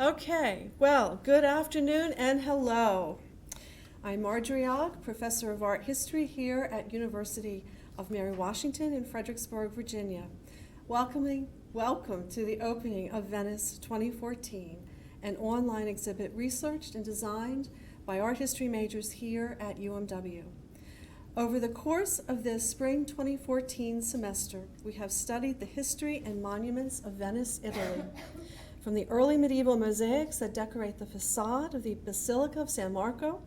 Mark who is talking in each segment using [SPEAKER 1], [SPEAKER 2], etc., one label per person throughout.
[SPEAKER 1] Okay, well, good afternoon and hello. I'm Marjorie Ogg, Professor of Art History here at University of Mary Washington in Fredericksburg, Virginia. Welcome to the opening of Venice 2014, an online exhibit researched and designed by art history majors here at UMW. Over the course of this spring 2014 semester, we have studied the history and monuments of Venice, Italy. From the early medieval mosaics that decorate the facade of the Basilica of San Marco,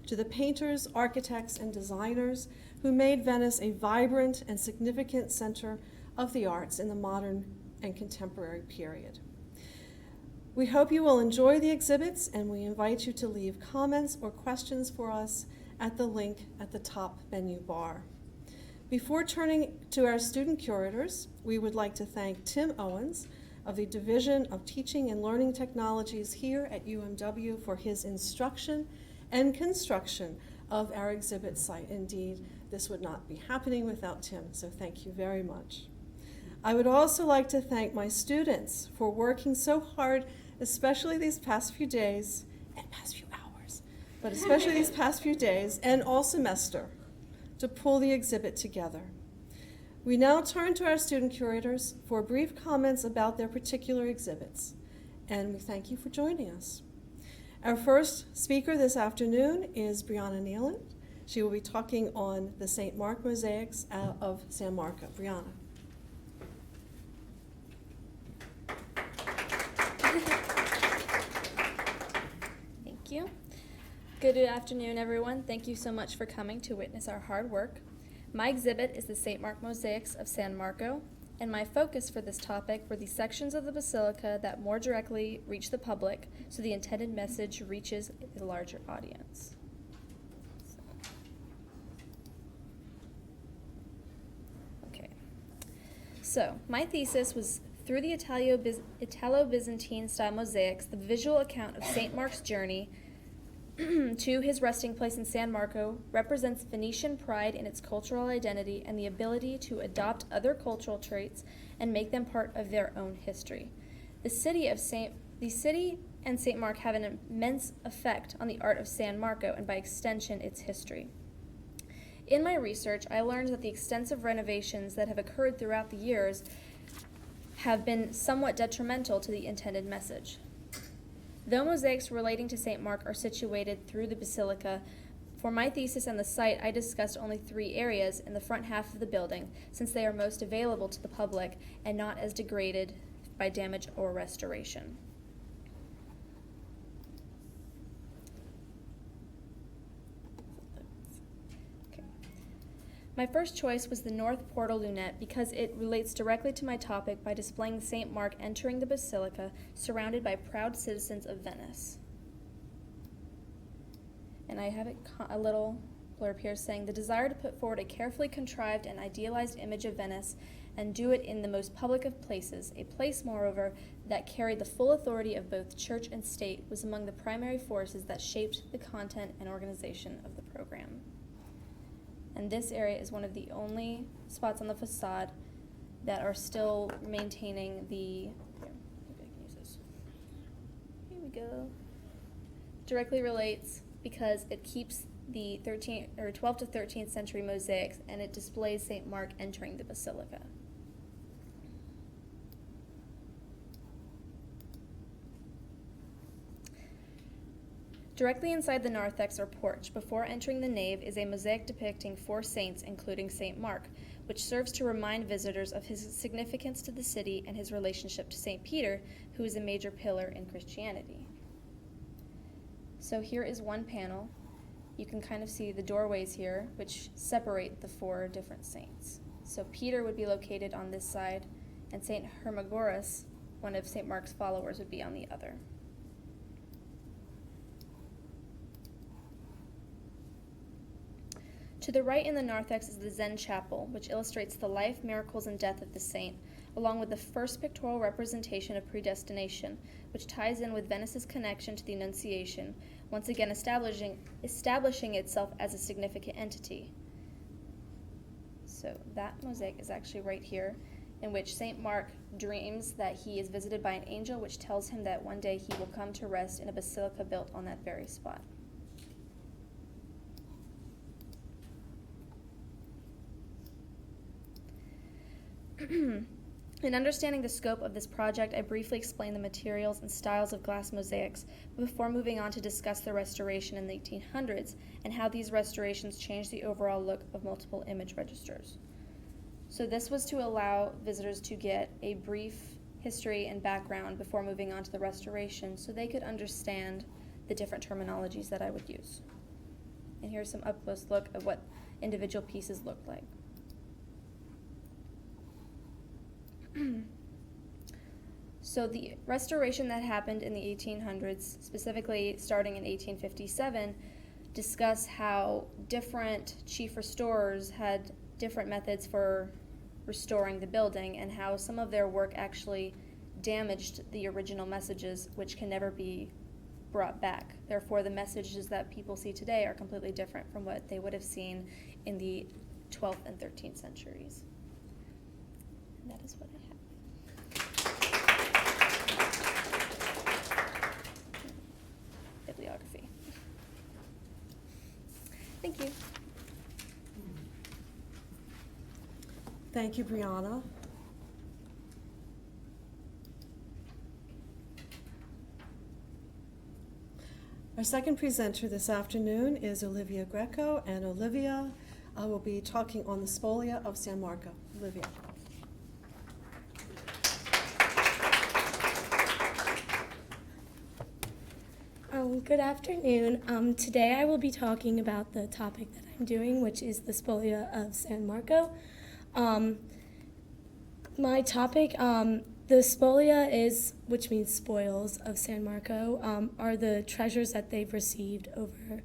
[SPEAKER 1] to the painters, architects, and designers who made Venice a vibrant and significant center of the arts in the modern and contemporary period. We hope you will enjoy the exhibits, and we invite you to leave comments or questions for us at the link at the top menu bar. Before turning to our student curators, we would like to thank Tim Owens of the Division of Teaching and Learning Technologies here at UMW for his instruction and construction of our exhibit site. Indeed, this would not be happening without Tim, so thank you very much. I would also like to thank my students for working so hard, especially these past few days and past few hours, but especially these past few days and all semester to pull the exhibit together. We now turn to our student curators for brief comments about their particular exhibits, and we thank you for joining us. Our first speaker this afternoon is Brianna Nealon. She will be talking on the St. Mark mosaics of San Marco. Brianna.
[SPEAKER 2] Thank you. Good afternoon, everyone. Thank you so much for coming to witness our hard work. My exhibit is the St. Mark mosaics of San Marco, and my focus for this topic were the sections of the basilica that more directly reach the public, so the intended message reaches a larger audience. So my thesis was through the Italo-Byzantine style mosaics, the visual account of St. Mark's journey to his resting place in San Marco represents Venetian pride in its cultural identity and the ability to adopt other cultural traits and make them part of their own history. The city and St. Mark have an immense effect on the art of San Marco and by extension its history. In my research, I learned that the extensive renovations that have occurred throughout the years have been somewhat detrimental to the intended message. Though mosaics relating to St. Mark are situated through the basilica, for my thesis and the site, I discussed only 3 areas in the front half of the building, since they are most available to the public and not as degraded by damage or restoration. My first choice was the North Portal Lunette because it relates directly to my topic by displaying St. Mark entering the basilica surrounded by proud citizens of Venice. And I have a little blurb here saying, the desire to put forward a carefully contrived and idealized image of Venice and do it in the most public of places, a place, moreover, that carried the full authority of both church and state, was among the primary forces that shaped the content and organization of the program. And this area is one of the only spots on the facade that are still maintaining the, maybe I can use this. Here we go. Directly relates because it keeps the 12th to 13th century mosaics, and it displays St. Mark entering the basilica. Directly inside the narthex or porch, before entering the nave, is a mosaic depicting 4 saints, including St. Mark, which serves to remind visitors of his significance to the city and his relationship to St. Peter, who is a major pillar in Christianity. So here is one panel. You can kind of see the doorways here, which separate the 4 different saints. So Peter would be located on this side, and St. Hermagoras, one of St. Mark's followers, would be on the other. To the right in the narthex is the Zen Chapel, which illustrates the life, miracles, and death of the saint, along with the first pictorial representation of predestination, which ties in with Venice's connection to the Annunciation, once again establishing itself as a significant entity. So that mosaic is actually right here, in which St. Mark dreams that he is visited by an angel, which tells him that one day he will come to rest in a basilica built on that very spot. In understanding the scope of this project, I briefly explain the materials and styles of glass mosaics before moving on to discuss the restoration in the 1800s and how these restorations changed the overall look of multiple image registers. So this was to allow visitors to get a brief history and background before moving on to the restoration so they could understand the different terminologies that I would use. And here's some up-close look of what individual pieces look like. So the restoration that happened in the 1800s, specifically starting in 1857, discuss how different chief restorers had different methods for restoring the building and how some of their work actually damaged the original messages, which can never be brought back. Therefore, the messages that people see today are completely different from what they would have seen in the 12th and 13th centuries. And that is what I have. Bibliography. Thank you.
[SPEAKER 1] Thank you, Brianna. Our second presenter this afternoon is Olivia Greco, and Olivia will be talking on the spolia of San Marco. Olivia.
[SPEAKER 3] Good afternoon. Today I will be talking about the topic that I'm doing, which is the spolia of San Marco. My topic, the spolia is, which means spoils of San Marco, are the treasures that they've received over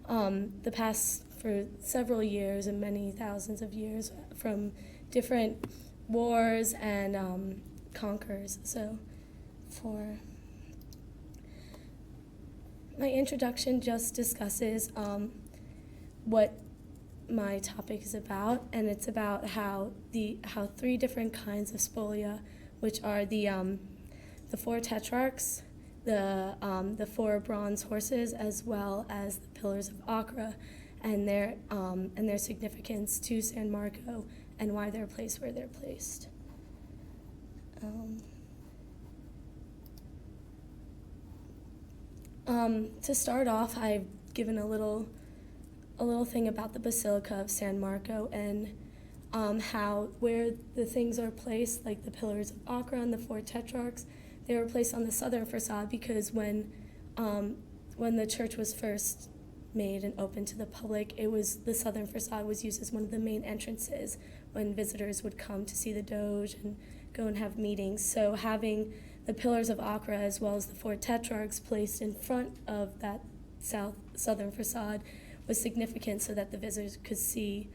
[SPEAKER 3] the past for several years and many thousands of years from different wars and conquerors. So for my introduction just discusses what my topic is about, and it's about how three different kinds of spolia, which are the four tetrarchs, the four bronze horses, as well as the pillars of Acra, and their significance to San Marco and why they're placed where they're placed. To start off, I've given a little thing about the Basilica of San Marco and how where the things are placed, like the pillars of Acra and the four tetrarchs, they were placed on the southern facade because when the church was first made and opened to the public, the southern facade was used as one of the main entrances when visitors would come to see the Doge and go and have meetings. So having the pillars of Acra as well as the four tetrarchs placed in front of that southern facade was significant so that the visitors could see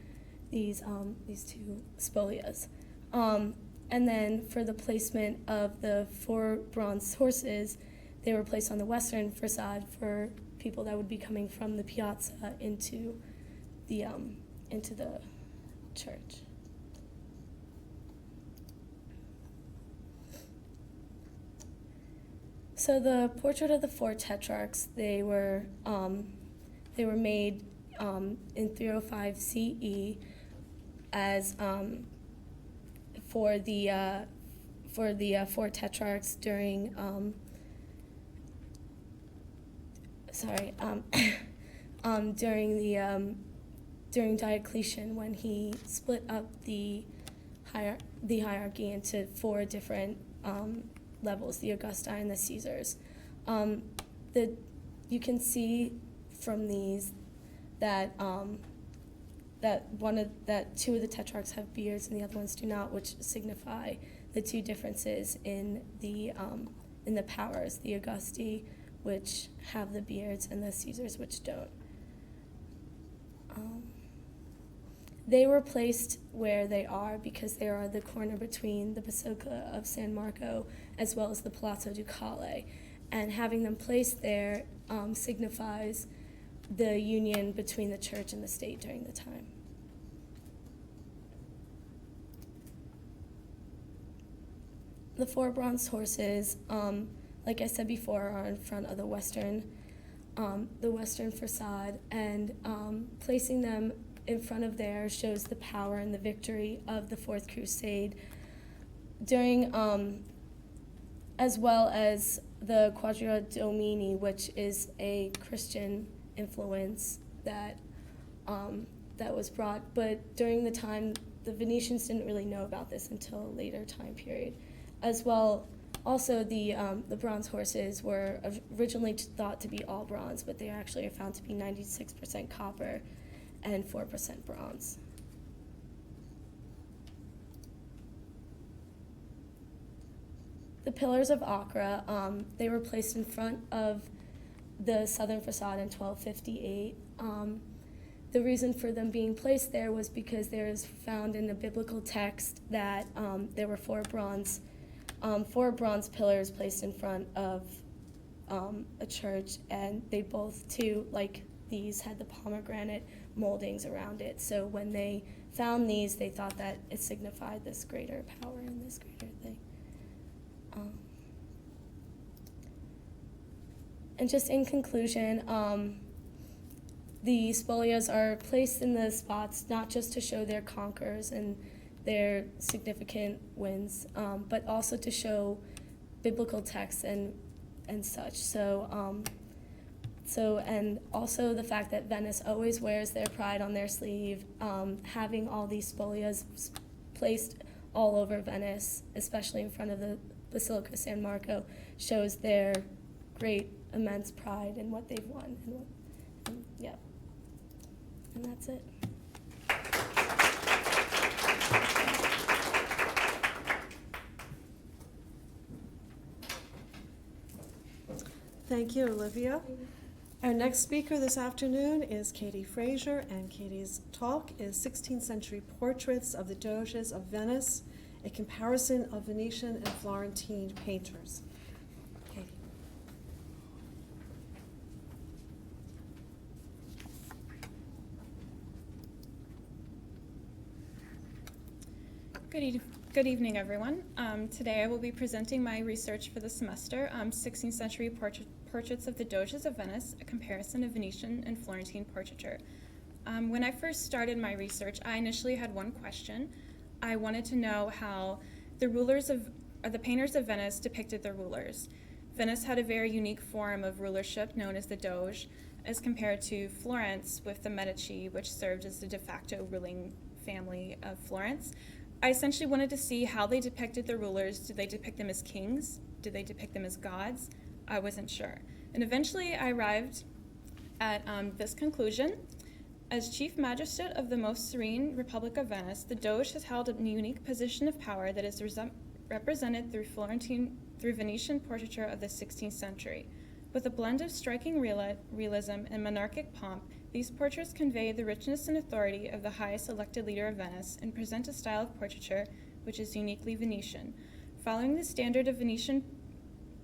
[SPEAKER 3] these two spolias. And then for the placement of the four bronze horses, they were placed on the western facade for people that would be coming from the piazza into the church. So the portrait of the four tetrarchs, they were made in 305 CE as for the four tetrarchs during during Diocletian, when he split up the hierarchy into four different levels, the Augusti and the Caesars. You can see from these that two of the tetrarchs have beards and the other ones do not, which signify the two differences in the powers, the Augusti, which have the beards, and the Caesars, which don't. They were placed where they are because they are the corner between the Basilica of San Marco as well as the Palazzo Ducale. And having them placed there signifies the union between the church and the state during the time. the four bronze horses, like I said before, are in front of the western facade, and placing them in front of there shows the power and the victory of the Fourth Crusade during, as well as the Quadriga Domini, which is a Christian influence that was brought, but during the time, the Venetians didn't really know about this until a later time period. As well, also the bronze horses were originally thought to be all bronze, but they actually are found to be 96% copper and 4% bronze. The pillars of Accra, they were placed in front of the southern facade in 1258. The reason for them being placed there was because there is found in a biblical text that there were four bronze pillars placed in front of a church, and they both, too, like these, had the pomegranate moldings around it. So when they found these, they thought that it signified this greater power and this greater thing. And just in conclusion, the spolias are placed in the spots not just to show their conquerors and their significant wins, but also to show biblical texts and such. And also the fact that Venice always wears their pride on their sleeve, having all these spolias placed all over Venice, especially in front of the Basilica of San Marco, shows their great, immense pride in what they've won. And that's it.
[SPEAKER 1] Thank you, Olivia. Our next speaker this afternoon is Katie Frazier, and Katie's talk is 16th Century Portraits of the Doges of Venice, a comparison of Venetian and Florentine painters. Katie.
[SPEAKER 4] Good evening, everyone. Today I will be presenting my research for the semester, 16th Century Portraits of the Doges of Venice, a comparison of Venetian and Florentine portraiture. When I first started my research, I initially had one question. I wanted to know how the painters of Venice depicted their rulers. Venice had a very unique form of rulership known as the Doge, as compared to Florence with the Medici, which served as the de facto ruling family of Florence. I essentially wanted to see how they depicted their rulers. Did they depict them as kings? Did they depict them as gods? I wasn't sure. And eventually I arrived at this conclusion. As chief magistrate of the most serene Republic of Venice, the Doge has held a unique position of power that is represented through Venetian portraiture of the 16th century. With a blend of striking realism and monarchic pomp, these portraits convey the richness and authority of the highest elected leader of Venice and present a style of portraiture which is uniquely Venetian. Following the standard of Venetian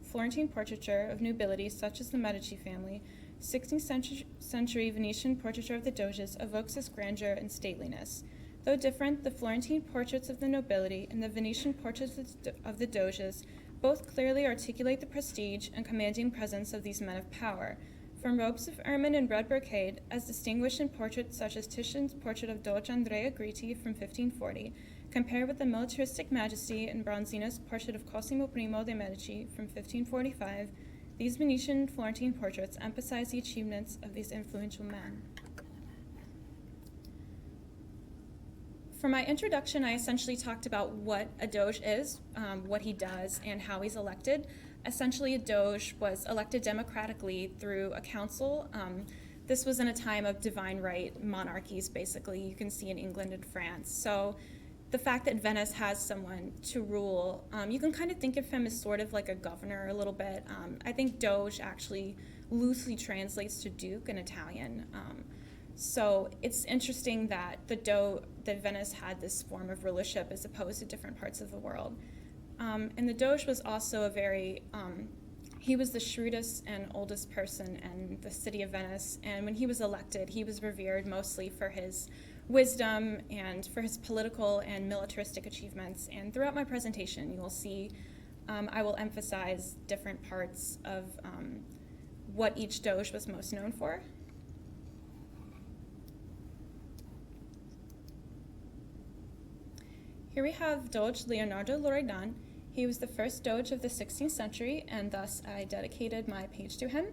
[SPEAKER 4] Florentine portraiture of nobility such as the Medici family, 16th century Venetian portraiture of the Doges evokes this grandeur and stateliness. Though different, the Florentine portraits of the nobility and the Venetian portraits of the Doges both clearly articulate the prestige and commanding presence of these men of power. From robes of ermine and red brocade, as distinguished in portraits such as Titian's portrait of Doge Andrea Gritti from 1540, compared with the militaristic majesty in Bronzino's portrait of Cosimo I de' Medici from 1545, these Venetian Florentine portraits emphasize the achievements of these influential men. For my introduction, I essentially talked about what a Doge is, what he does, and how he's elected. Essentially, a Doge was elected democratically through a council. This was in a time of divine right monarchies, basically, you can see in England and France. So the fact that Venice has someone to rule, you can kind of think of him as sort of like a governor a little bit. I think Doge actually loosely translates to Duke in Italian. So it's interesting that that Venice had this form of rulership as opposed to different parts of the world. And the Doge was also he was the shrewdest and oldest person in the city of Venice, and when he was elected, he was revered mostly for his wisdom and for his political and militaristic achievements. And throughout my presentation, you will see I will emphasize different parts of what each Doge was most known for. Here we have Doge Leonardo Loredan. He was the first Doge of the 16th century, and thus I dedicated my page to him.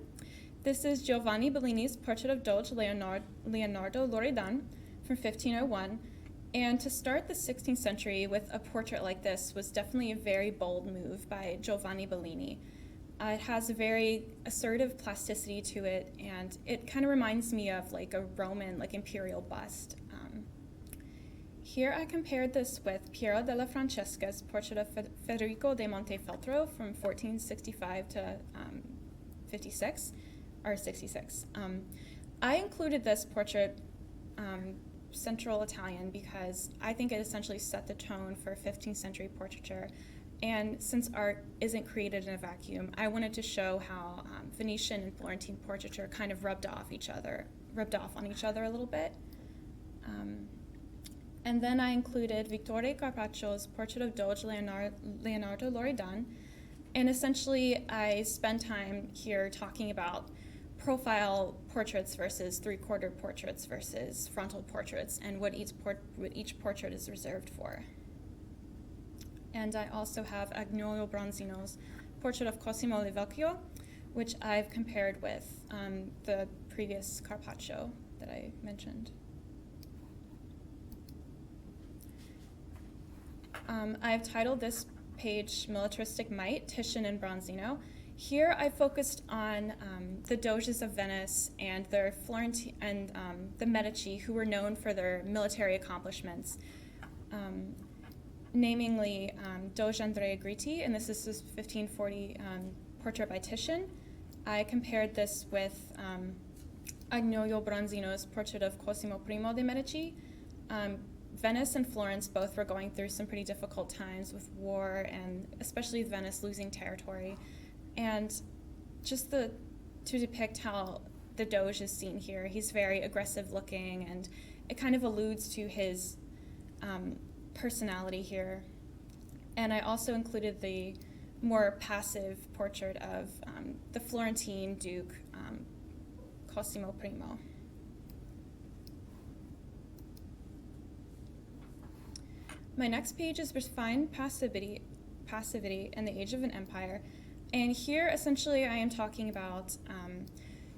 [SPEAKER 4] This is Giovanni Bellini's portrait of Doge Leonardo Loredan from 1501. And to start the 16th century with a portrait like this was definitely a very bold move by Giovanni Bellini. It has a very assertive plasticity to it, and it kind of reminds me of like a Roman, like imperial bust. Here I compared this with Piero della Francesca's portrait of Federico de Montefeltro from 1465 to 56, or 66. I included this portrait Central Italian because I think it essentially set the tone for 15th century portraiture. And since art isn't created in a vacuum, I wanted to show how Venetian and Florentine portraiture kind of rubbed off on each other a little bit. And then I included Vittore Carpaccio's portrait of Doge Leonardo Loredan. And essentially, I spend time here talking about profile portraits versus three-quarter portraits versus frontal portraits, and what each portrait is reserved for. And I also have Agnolo Bronzino's portrait of Cosimo del Vecchio, which I've compared with the previous Carpaccio that I mentioned. I've titled this page Militaristic Might, Titian and Bronzino. Here I focused on the Doges of Venice and their Florentine and the Medici, who were known for their military accomplishments, namely Doge Andrea Gritti, and this is his 1540 portrait by Titian. I compared this with Agnolo Bronzino's portrait of Cosimo I de' Medici. Venice and Florence both were going through some pretty difficult times with war, and especially Venice losing territory. And just to depict how the Doge is seen here, he's very aggressive looking, and it kind of alludes to his personality here. And I also included the more passive portrait of the Florentine Duke, Cosimo I. My next page is Refined Passivity in the Age of an Empire. And here, essentially, I am talking about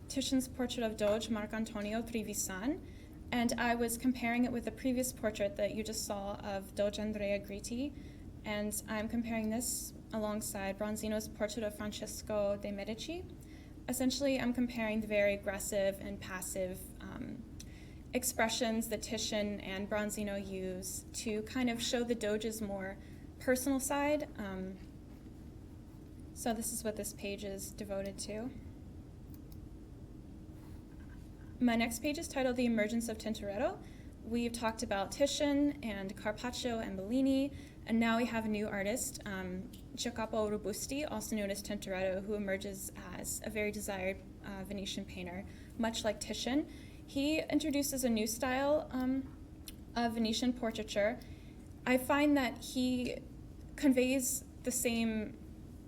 [SPEAKER 4] Titian's portrait of Doge Marcantonio Trevisan, and I was comparing it with the previous portrait that you just saw of Doge Andrea Gritti, and I'm comparing this alongside Bronzino's portrait of Francesco de' Medici. Essentially, I'm comparing the very aggressive and passive expressions that Titian and Bronzino use to kind of show the Doge's more personal side. So this is what this page is devoted to. My next page is titled The Emergence of Tintoretto. We've talked about Titian and Carpaccio and Bellini, and now we have a new artist, Jacopo Robusti, also known as Tintoretto, who emerges as a very desired Venetian painter, much like Titian. He introduces a new style of Venetian portraiture. I find that he conveys the same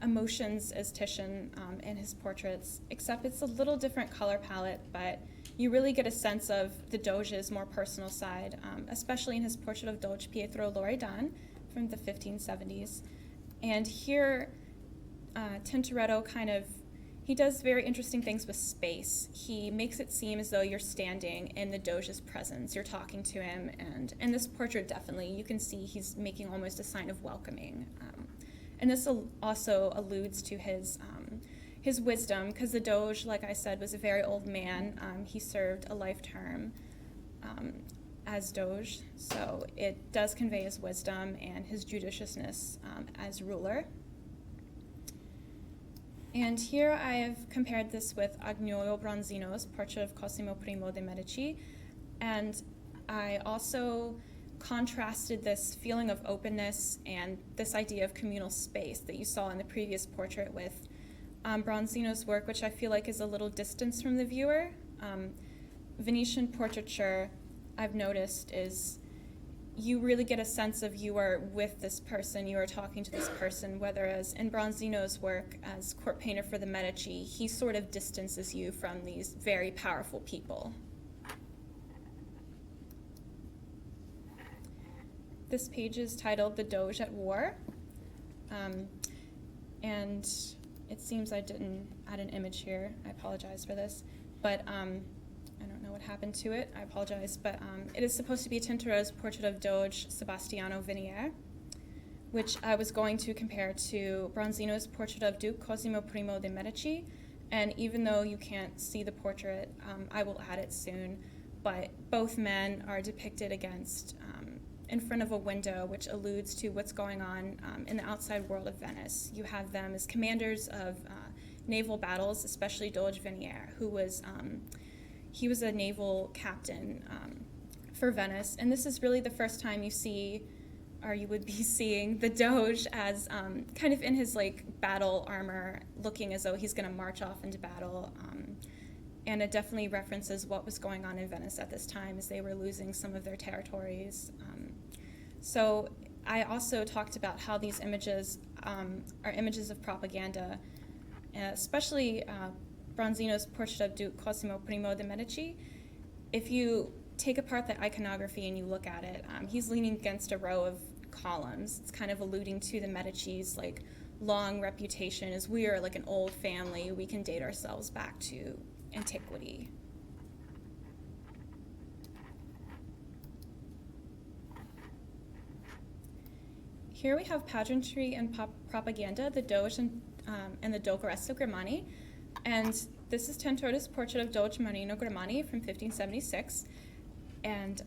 [SPEAKER 4] emotions as Titian in his portraits, except it's a little different color palette, but you really get a sense of the Doge's more personal side, especially in his portrait of Doge Pietro Loredan from the 1570s. And here, Tintoretto he does very interesting things with space. He makes it seem as though you're standing in the Doge's presence, you're talking to him, and in this portrait definitely you can see he's making almost a sign of welcoming. And this also alludes to his wisdom, because the Doge, like I said, was a very old man. He served a life term as Doge, so it does convey his wisdom and his judiciousness as ruler. And here I have compared this with Agnolo Bronzino's portrait of Cosimo I de' Medici, and I also contrasted this feeling of openness and this idea of communal space that you saw in the previous portrait with Bronzino's work, which I feel like is a little distance from the viewer. Venetian portraiture, I've noticed, is you really get a sense of you are with this person, you are talking to this person, whereas in Bronzino's work as court painter for the Medici, he sort of distances you from these very powerful people. This page is titled The Doge at War, and it seems I didn't add an image here. I apologize for this, but I don't know what happened to it. I apologize, but it is supposed to be Tintoretto's portrait of Doge Sebastiano Venier, which I was going to compare to Bronzino's portrait of Duke Cosimo I de' Medici, and even though you can't see the portrait, I will add it soon, but both men are depicted in front of a window, which alludes to what's going on in the outside world of Venice. You have them as commanders of naval battles, especially Doge Venier, who was he was a naval captain for Venice, and this is really the first time you see, or you would be seeing, the Doge as kind of in his like battle armor, looking as though he's going to march off into battle. And it definitely references what was going on in Venice at this time as they were losing some of their territories. So I also talked about how these images are images of propaganda, especially Bronzino's portrait of Duke Cosimo I de' Medici. If you take apart the iconography and you look at it, he's leaning against a row of columns. It's kind of alluding to the Medici's like long reputation as we are like an old family. We can date ourselves back to antiquity. Here we have pageantry and propaganda, the Doge and the Doggeressa Grimani. And this is Tintoretto's portrait of Doge Marino Grimani from 1576. And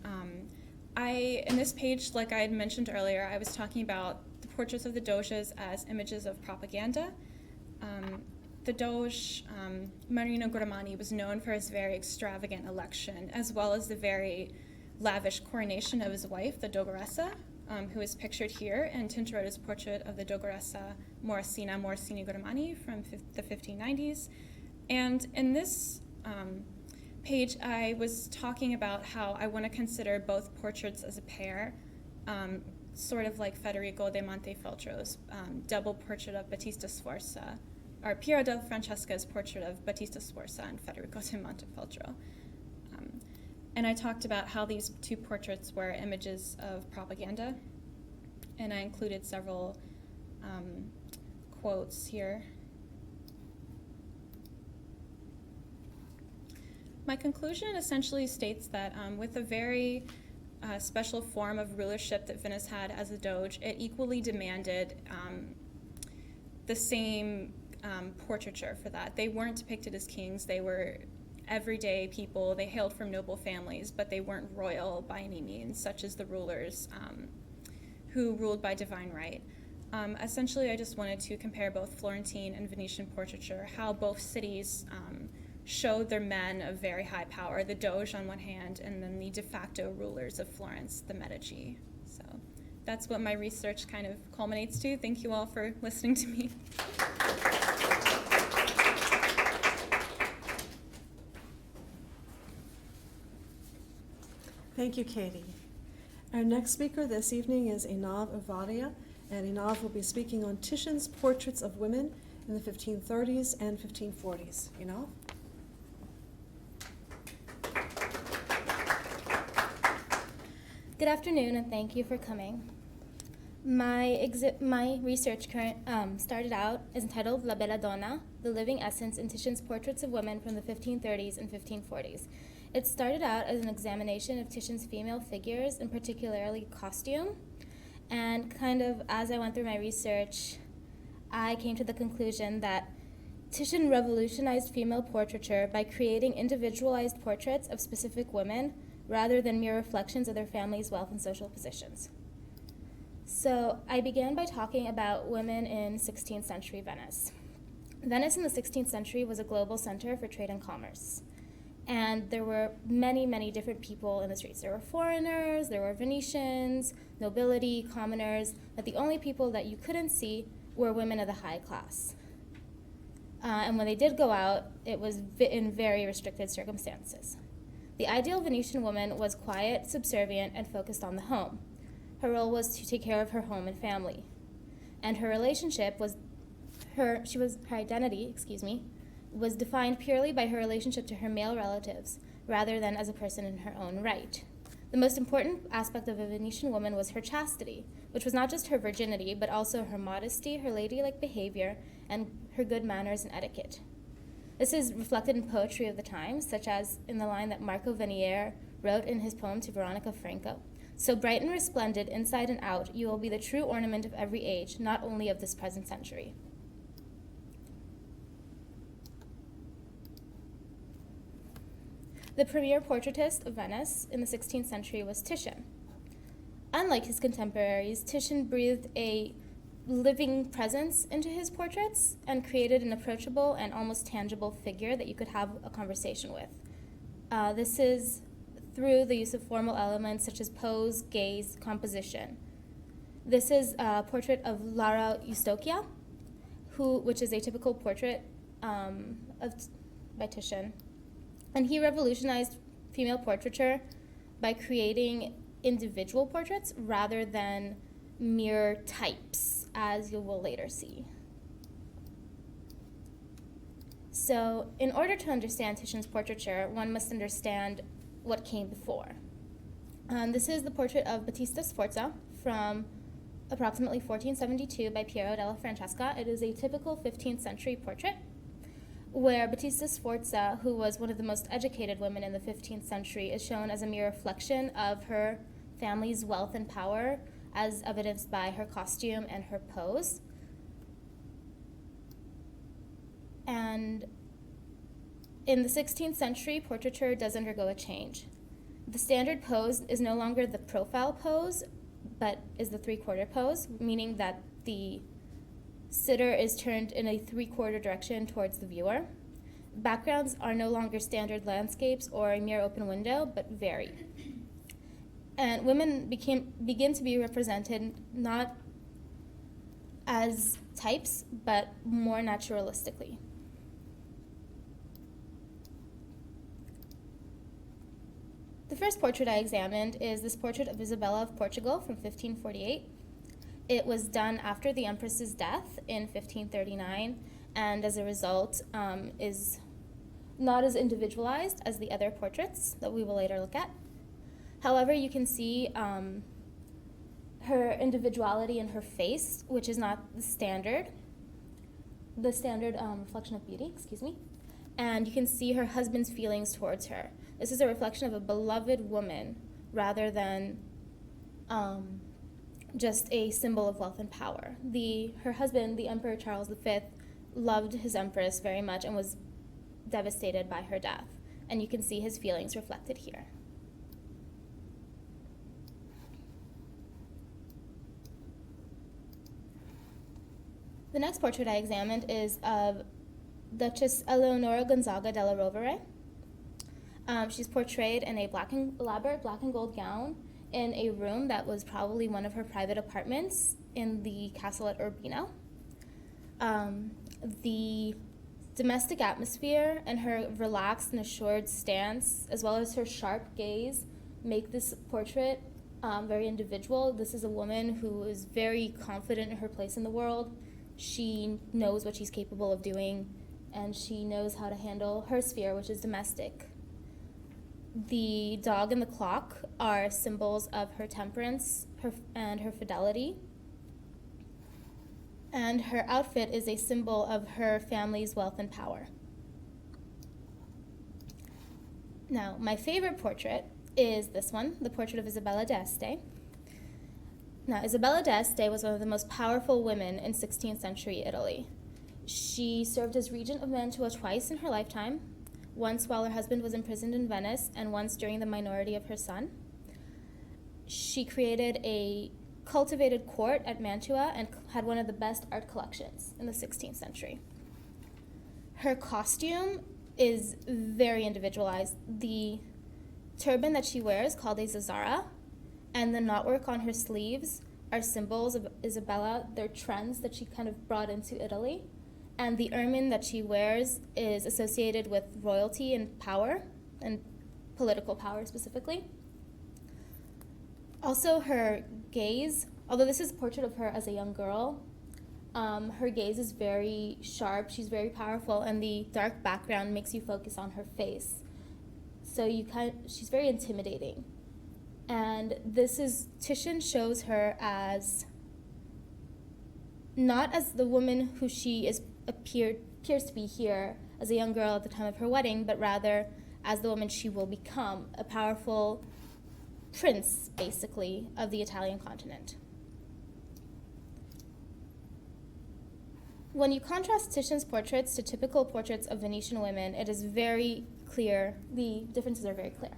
[SPEAKER 4] in this page, like I had mentioned earlier, I was talking about the portraits of the Doges as images of propaganda. The Doge Marino Grimani was known for his very extravagant election, as well as the very lavish coronation of his wife, the Doggeressa, who is pictured here in Tintoretto's portrait of the Doggeressa Morosini Grimani from the 1590s. And in this page, I was talking about how I want to consider both portraits as a pair, sort of like Federico de Montefeltro's double portrait of Battista Sforza, or Piero del Francesca's portrait of Battista Sforza and Federico de Montefeltro. And I talked about how these two portraits were images of propaganda, and I included several quotes here. My conclusion essentially states that with a very special form of rulership that Venice had as a doge, it equally demanded the same portraiture for that. They weren't depicted as kings. They were everyday people. They hailed from noble families, but they weren't royal by any means, such as the rulers who ruled by divine right. Essentially, I just wanted to compare both Florentine and Venetian portraiture, how both cities showed their men of very high power, the Doge on one hand, and then the de facto rulers of Florence, the Medici. So that's what my research kind of culminates to. Thank you all for listening to me.
[SPEAKER 1] Thank you, Katie. Our next speaker this evening is Enav Avadia, and Enav will be speaking on Titian's portraits of women in the 1530s and 1540s. Enav?
[SPEAKER 2] Good afternoon, and thank you for coming. My research started out is entitled La Bella Donna, The Living Essence in Titian's Portraits of Women from the 1530s and 1540s. It started out as an examination of Titian's female figures, and particularly costume. And kind of as I went through my research, I came to the conclusion that Titian revolutionized female portraiture by creating individualized portraits of specific women rather than mere reflections of their families' wealth and social positions. So I began by talking about women in 16th century Venice. Venice in the 16th century was a global center for trade and commerce. And there were many, many different people in the streets. There were foreigners, there were Venetians, nobility, commoners, but the only people that you couldn't see were women of the high class. And when they did go out, it was in very restricted circumstances. The ideal Venetian woman was quiet, subservient, and focused on the home. Her role was to take care of her home and family. And her relationship was her identity, was defined purely by her relationship to her male relatives, rather than as a person in her own right. The most important aspect of a Venetian woman was her chastity, which was not just her virginity, but also her modesty, her ladylike behavior, and her good manners and etiquette. This is reflected in poetry of the time, such as in the line that Marco Venier wrote in his poem to Veronica Franco. So bright and resplendent, inside and out, you will be the true ornament of every age, not only of this present century. The premier portraitist of Venice in the 16th century was Titian. Unlike his contemporaries, Titian breathed a living presence into his portraits and created an approachable and almost tangible figure that you could have a conversation with. This is through the use of formal elements such as pose, gaze, composition. This is a portrait of Lara Eustochia, which is a typical portrait by Titian. And he revolutionized female portraiture by creating individual portraits rather than mere types, as you will later see. So, in order to understand Titian's portraiture, one must understand what came before. This is the portrait of Battista Sforza from approximately 1472 by Piero della Francesca. It is a typical 15th century portrait where Battista Sforza, who was one of the most educated women in the 15th century, is shown as a mere reflection of her family's wealth and power, as evidenced by her costume and her pose. And in the 16th century, portraiture does undergo a change. The standard pose is no longer the profile pose, but is the three-quarter pose, meaning that the sitter is turned in a three-quarter direction towards the viewer. Backgrounds are no longer standard landscapes or a mere open window, but vary. And women begin to be represented not as types, but more naturalistically. The first portrait I examined is this portrait of Isabella of Portugal from 1548. It was done after the Empress's death in 1539, and as a result is not as individualized as the other portraits that we will later look at. However, you can see her individuality in her face, which is not the standard reflection of beauty, and you can see her husband's feelings towards her. This is a reflection of a beloved woman rather than just a symbol of wealth and power. Her husband, the Emperor Charles V, loved his empress very much and was devastated by her death, and you can see his feelings reflected here. The next portrait I examined is of Duchess Eleonora Gonzaga della Rovere. She's portrayed in a elaborate black and gold gown in a room that was probably one of her private apartments in the castle at Urbino. The domestic atmosphere and her relaxed and assured stance, as well as her sharp gaze, make this portrait very individual. This is a woman who is very confident in her place in the world. She knows what she's capable of doing, and she knows how to handle her sphere, which is domestic. The dog and the clock are symbols of her temperance and her fidelity. And her outfit is a symbol of her family's wealth and power. Now, my favorite portrait is this one, the portrait of Isabella d'Este. Now, Isabella d'Este was one of the most powerful women in 16th century Italy. She served as regent of Mantua twice in her lifetime, once while her husband was imprisoned in Venice, and once during the minority of her son. She created a cultivated court at Mantua and had one of the best art collections in the 16th century. Her costume is very individualized. The turban that she wears, called a zazzara, and the knotwork on her sleeves are symbols of Isabella. They're trends that she kind of brought into Italy. And the ermine that she wears is associated with royalty and power, and political power specifically. Also, her gaze, although this is a portrait of her as a young girl, her gaze is very sharp, she's very powerful, and the dark background makes you focus on her face. So she's very intimidating. And Titian shows her as not as the woman who she appears to be here as a young girl at the time of her wedding, but rather as the woman she will become, a powerful prince, basically, of the Italian continent. When you contrast Titian's portraits to typical portraits of Venetian women, it is very clear, the differences are very clear.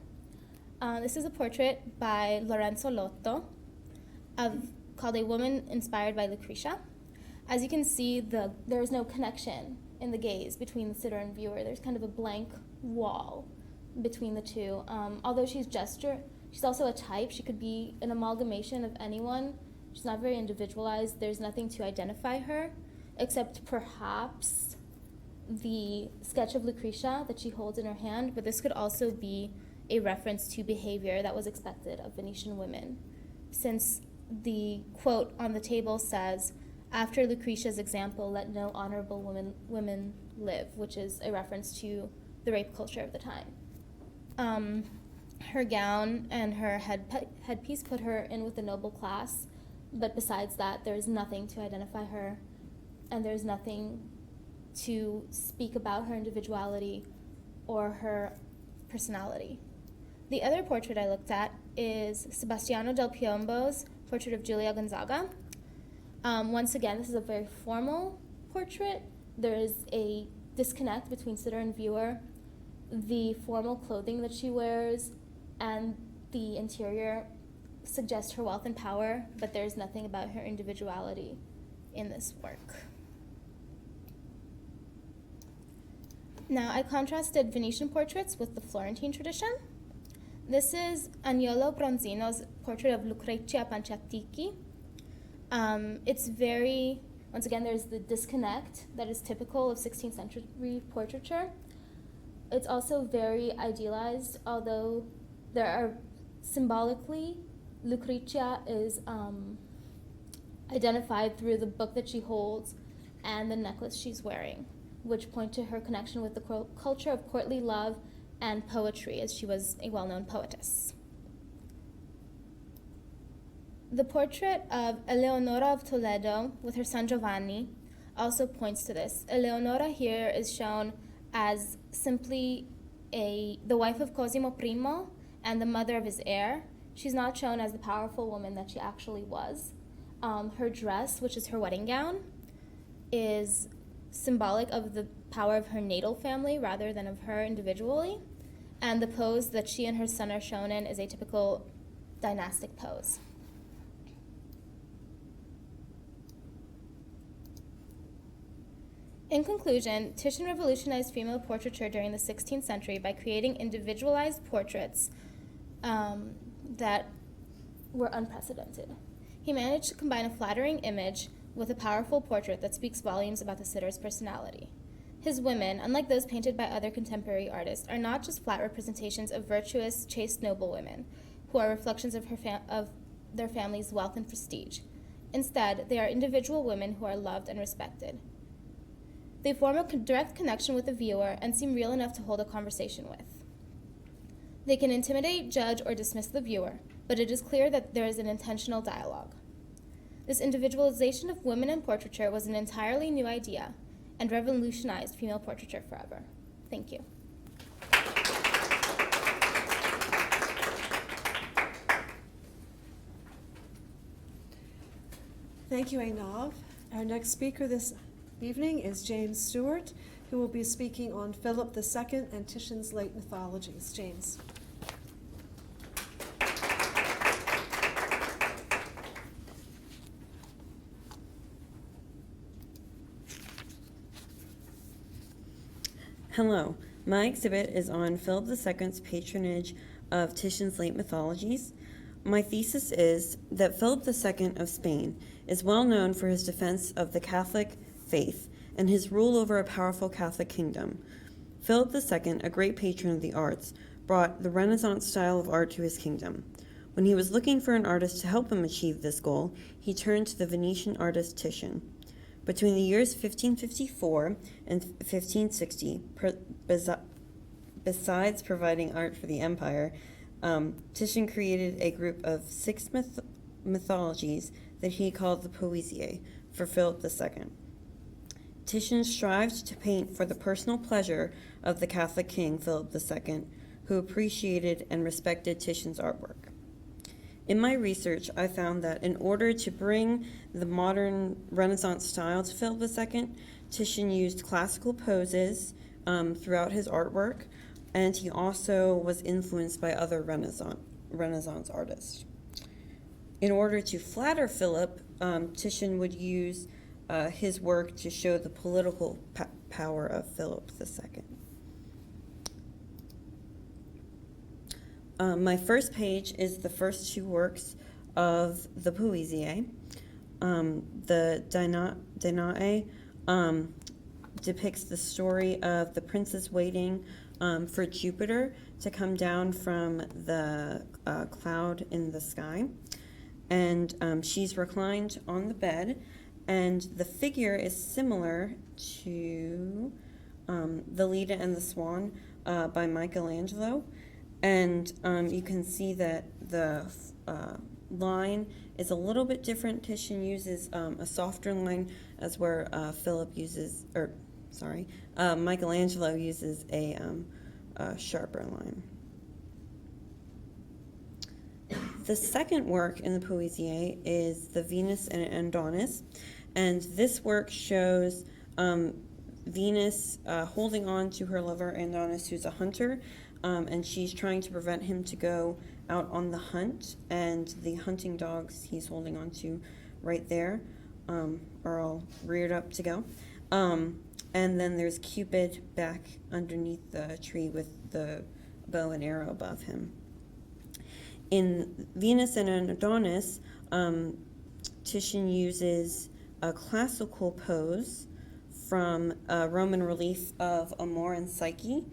[SPEAKER 2] This is a portrait by Lorenzo Lotto called A Woman Inspired by Lucretia. As you can see, there is no connection in the gaze between the sitter and viewer. There's kind of a blank wall between the two. Although she's also a type. She could be an amalgamation of anyone. She's not very individualized. There's nothing to identify her, except perhaps the sketch of Lucretia that she holds in her hand, but this could also be a reference to behavior that was expected of Venetian women, since the quote on the table says, "After Lucretia's example, let no honorable women live," which is a reference to the rape culture of the time. Her gown and her headpiece put her in with the noble class, but besides that, there's nothing to identify her, and there's nothing to speak about her individuality or her personality. The other portrait I looked at is Sebastiano del Piombo's portrait of Giulia Gonzaga. Once again, this is a very formal portrait. There is a disconnect between sitter and viewer. The formal clothing that she wears and the interior suggest her wealth and power, but there's nothing about her individuality in this work. Now, I contrasted Venetian portraits with the Florentine tradition. This is Agnolo Bronzino's portrait of Lucrezia Panciatichi. Once again, there's the disconnect that is typical of 16th century portraiture. It's also very idealized, although symbolically, Lucrezia is identified through the book that she holds and the necklace she's wearing, which point to her connection with the culture of courtly love and poetry, as she was a well-known poetess. The portrait of Eleonora of Toledo with her son Giovanni also points to this. Eleonora here is shown as simply the wife of Cosimo I and the mother of his heir. She's not shown as the powerful woman that she actually was. Her dress, which is her wedding gown, is symbolic of the power of her natal family rather than of her individually. And the pose that she and her son are shown in is a typical dynastic pose. In conclusion, Titian revolutionized female portraiture during the 16th century by creating individualized portraits that were unprecedented. He managed to combine a flattering image with a powerful portrait that speaks volumes about the sitter's personality. His women, unlike those painted by other contemporary artists, are not just flat representations of virtuous, chaste, noble women, who are reflections of their family's wealth and prestige. Instead, they are individual women who are loved and respected. They form a direct connection with the viewer and seem real enough to hold a conversation with. They can intimidate, judge, or dismiss the viewer, but it is clear that there is an intentional dialogue. This individualization of women in portraiture was an entirely new idea and revolutionized female portraiture forever. Thank you.
[SPEAKER 1] Thank you, Einav. Our next speaker this evening is James Stewart, who will be speaking on Philip II and Titian's late mythologies. James.
[SPEAKER 5] Hello, my exhibit is on Philip II's patronage of Titian's late mythologies. My thesis is that Philip II of Spain is well known for his defense of the Catholic faith and his rule over a powerful Catholic kingdom. Philip II, a great patron of the arts, brought the Renaissance style of art to his kingdom. When he was looking for an artist to help him achieve this goal, he turned to the Venetian artist Titian. Between the years 1554 and 1560, besides providing art for the empire, Titian created a group of 6 mythologies that he called the Poesiae for Philip II. Titian strived to paint for the personal pleasure of the Catholic king Philip II, who appreciated and respected Titian's artwork. In my research, I found that in order to bring the modern Renaissance style to Philip II, Titian used classical poses throughout his artwork, and he also was influenced by other Renaissance artists. In order to flatter Philip, Titian would use his work to show the political power of Philip II. My first page is the first 2 works of the Poesiae. The Danae depicts the story of the princess waiting for Jupiter to come down from the cloud in the sky. And she's reclined on the bed, and the figure is similar to The Leda and the Swan by Michelangelo. And you can see that the line is a little bit different. Titian uses a softer line, as where Michelangelo uses a sharper line. The second work in the Poesiae is the Venus and Adonis, and this work shows Venus holding on to her lover Adonis, who's a hunter, and she's trying to prevent him to go out on the hunt, and the hunting dogs he's holding on to right there are all reared up to go. And then there's Cupid back underneath the tree with the bow and arrow above him. In Venus and Adonis, Titian uses a classical pose from a Roman relief of Amor and Psyche,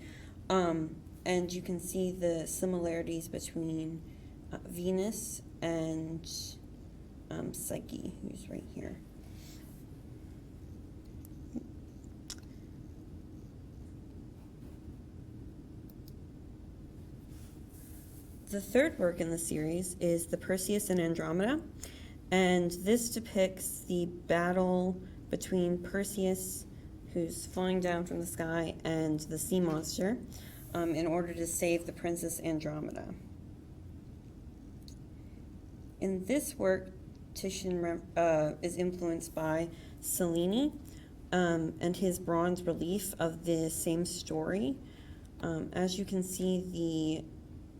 [SPEAKER 5] and you can see the similarities between Venus and Psyche, who's right here. The third work in the series is the Perseus and Andromeda, and this depicts the battle between Perseus, who's flying down from the sky, and the sea monster in order to save the princess Andromeda. In this work, Titian is influenced by Cellini and his bronze relief of the same story. As you can see,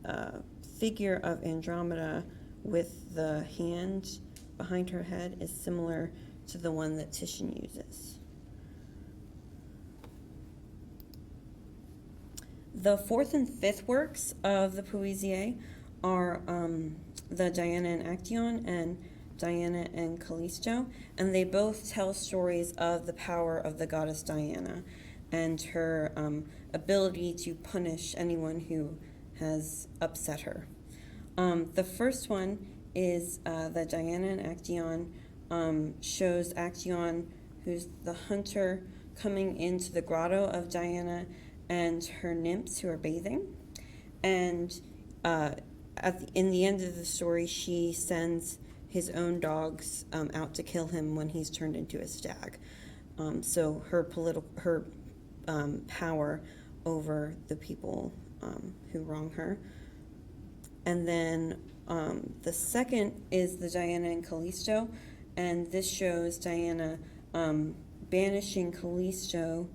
[SPEAKER 5] the figure of Andromeda with the hand behind her head is similar to the one that Titian uses. The fourth and fifth works of the Poesiae are the Diana and Actaeon and Diana and Callisto, and they both tell stories of the power of the goddess Diana and her ability to punish anyone who has upset her. The first one is the Diana and Actaeon shows Actaeon, who's the hunter, coming into the grotto of Diana and her nymphs who are bathing. And in the end of the story, she sends his own dogs out to kill him when he's turned into a stag. So her power over the people who wrong her. And then the second is the Diana and Callisto, and this shows Diana banishing Callisto,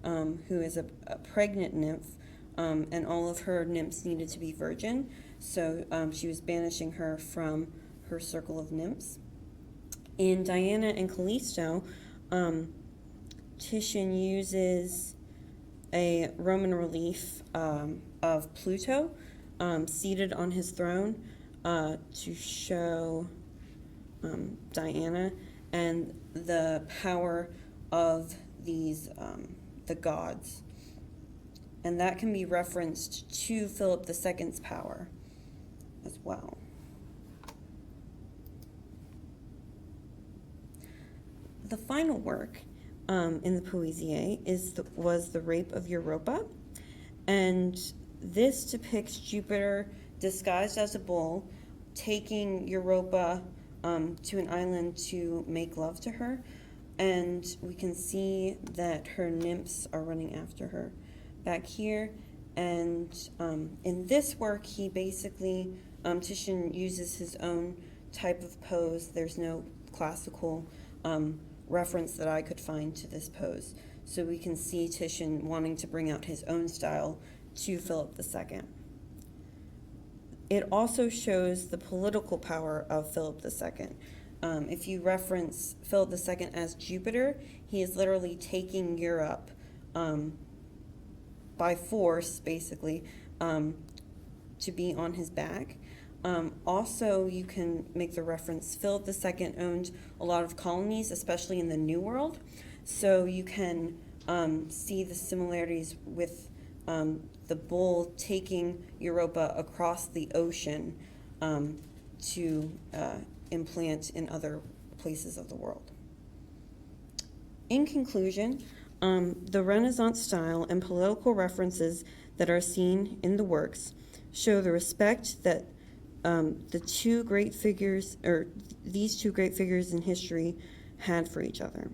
[SPEAKER 5] who is a pregnant nymph, and all of her nymphs needed to be virgin, so she was banishing her from her circle of nymphs. In Diana and Callisto, Titian uses a Roman relief of Pluto seated on his throne to show Diana and the power of these the gods, and that can be referenced to Philip II's power as well. the final work in the Poesie was The Rape of Europa, and this depicts Jupiter disguised as a bull taking Europa to an island to make love to her, and we can see that her nymphs are running after her back here. And in this work, he basically, Titian uses his own type of pose. There's no classical reference that I could find to this pose. So we can see Titian wanting to bring out his own style to Philip II. It also shows the political power of Philip II. If you reference Philip II as Jupiter, he is literally taking Europe by force, basically, to be on his back. Also, you can make the reference, Philip II owned a lot of colonies, especially in the New World, so you can see the similarities with the bull taking Europa across the ocean to implant in other places of the world. In conclusion, the Renaissance style and political references that are seen in the works show the respect that these two great figures in history had for each other.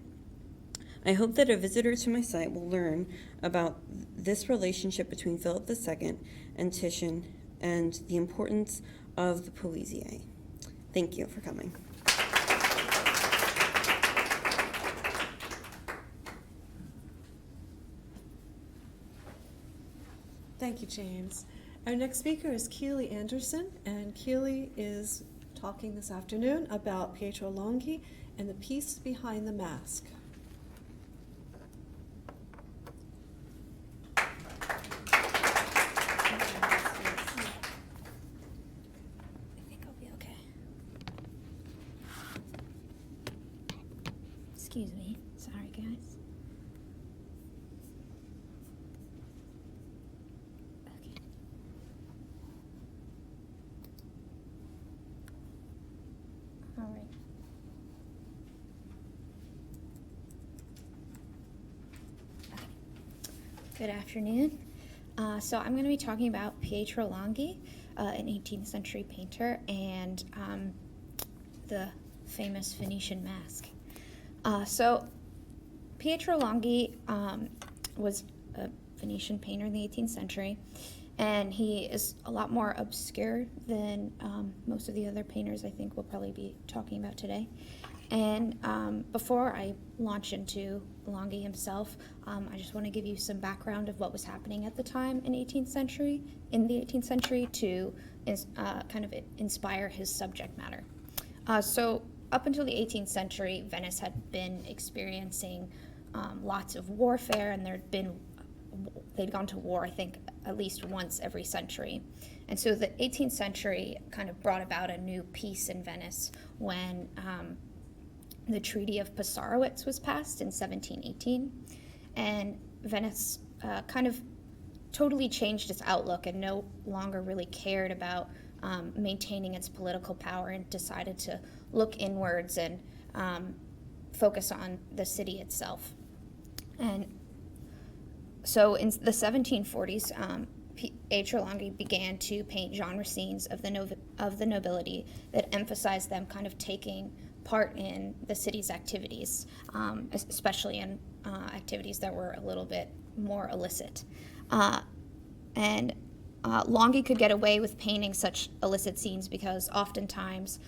[SPEAKER 5] I hope that a visitor to my site will learn about this relationship between Philip II and Titian and the importance of the Poesie. Thank you for coming.
[SPEAKER 1] Thank you, James. Our next speaker is Keely Anderson, and Keely is talking this afternoon about Pietro Longhi and the piece behind the mask.
[SPEAKER 6] I think I'll be okay. Excuse me. Sorry, guys. Okay. All right. Okay. Good afternoon. So I'm going to be talking about Pietro Longhi, an 18th century painter, and the famous Venetian mask. So Pietro Longhi was a Venetian painter in the 18th century, and he is a lot more obscure than most of the other painters I think we'll probably be talking about today. And before I launch into Longhi himself, I just want to give you some background of what was happening at the time in the 18th century to kind of inspire his subject matter. So up until the 18th century, Venice had been experiencing lots of warfare, and they'd gone to war, I think, at least once every century. And so the 18th century kind of brought about a new peace in Venice when the Treaty of Passarowitz was passed in 1718, and Venice kind of totally changed its outlook and no longer really cared about maintaining its political power, and decided to look inwards and focus on the city itself. And so in the 1740s, Pietro Longhi began to paint genre scenes of the nobility that emphasized them kind of taking part in the city's activities, especially in activities that were a little bit more illicit. And Longhi could get away with painting such illicit scenes because oftentimes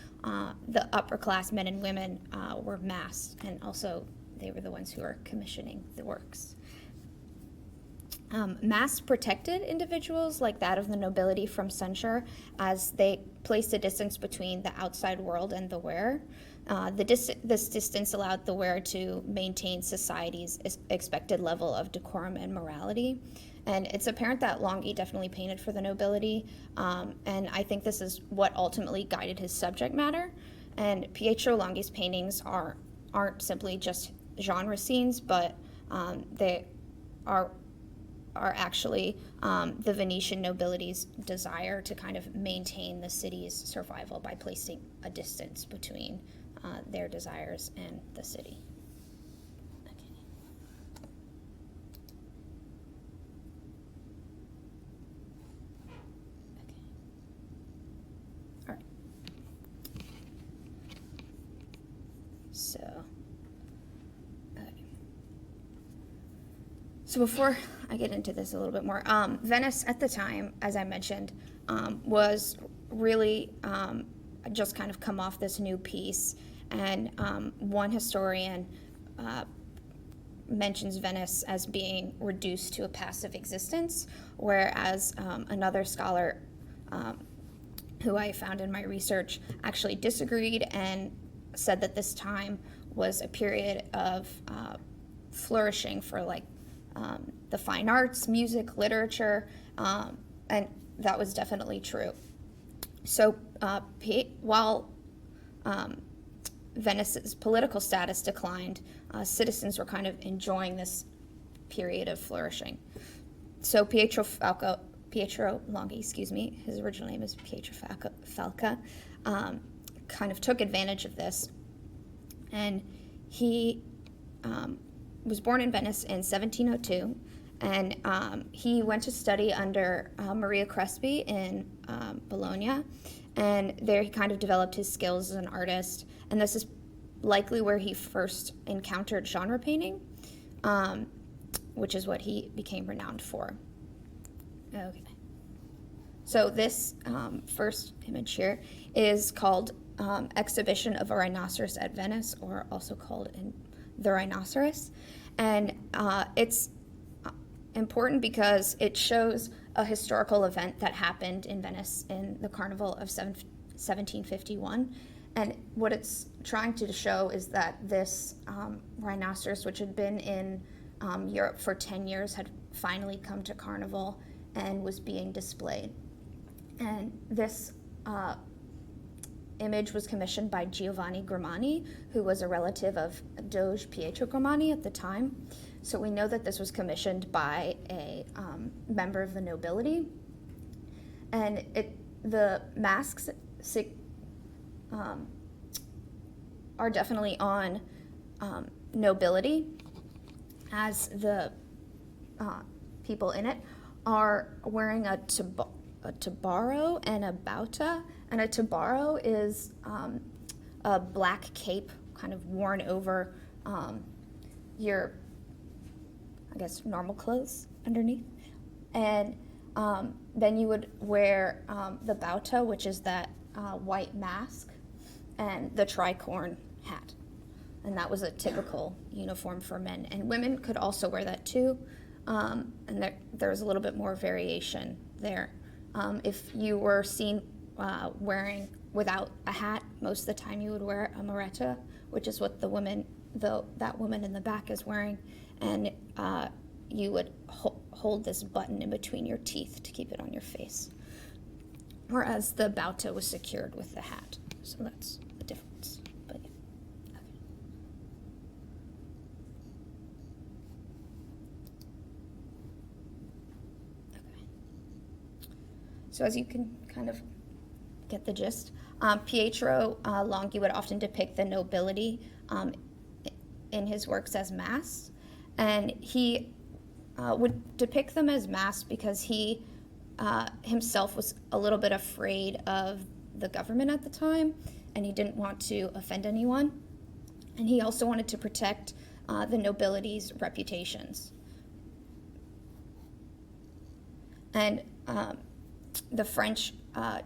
[SPEAKER 6] the upper class men and women were masked, and also they were the ones who were commissioning the works. Masks protected individuals like that of the nobility from censure, as they placed a distance between the outside world and the wearer. This distance allowed the wearer to maintain society's expected level of decorum and morality. And it's apparent that Longhi definitely painted for the nobility, and I think this is what ultimately guided his subject matter. And Pietro Longhi's paintings aren't simply just genre scenes, but they are actually the Venetian nobility's desire to kind of maintain the city's survival by placing a distance between their desires and the city. So before I get into this a little bit more, Venice at the time, as I mentioned, was really just kind of come off this new peace. And one historian mentions Venice as being reduced to a passive existence, whereas another scholar who I found in my research actually disagreed and said that this time was a period of flourishing for like the fine arts, music, literature, and that was definitely true. So while Venice's political status declined, citizens were kind of enjoying this period of flourishing. So Pietro Longhi, his original name is Pietro Falca, kind of took advantage of this, and he was born in Venice in 1702, and he went to study under Maria Crespi in Bologna, and there he kind of developed his skills as an artist, and this is likely where he first encountered genre painting, which is what he became renowned for. Okay. So this first image here is called Exhibition of a Rhinoceros at Venice, or also called The Rhinoceros. And it's important because it shows a historical event that happened in Venice in the Carnival of 1751. And what it's trying to show is that this rhinoceros, which had been in Europe for 10 years, had finally come to Carnival and was being displayed. And this image was commissioned by Giovanni Grimani, who was a relative of Doge Pietro Grimani at the time. So we know that this was commissioned by a member of the nobility. And the masks are definitely on nobility, as the people in it are wearing a tabaro and a bauta. And a tabaro is a black cape kind of worn over your, I guess, normal clothes underneath. And then you would wear the bauta, which is that white mask, and the tricorn hat. And that was a typical uniform for men. And women could also wear that too. And there was a little bit more variation there. If you were seen wearing without a hat, most of the time you would wear a moretta, which is what that woman in the back is wearing. And you would hold this button in between your teeth to keep it on your face. Whereas the bauta was secured with the hat. So that's the difference. But yeah. Okay. So as you can kind of get the gist, Pietro Longhi would often depict the nobility in his works as masks. And he would depict them as masks because he himself was a little bit afraid of the government at the time, and he didn't want to offend anyone. And he also wanted to protect the nobility's reputations. And the French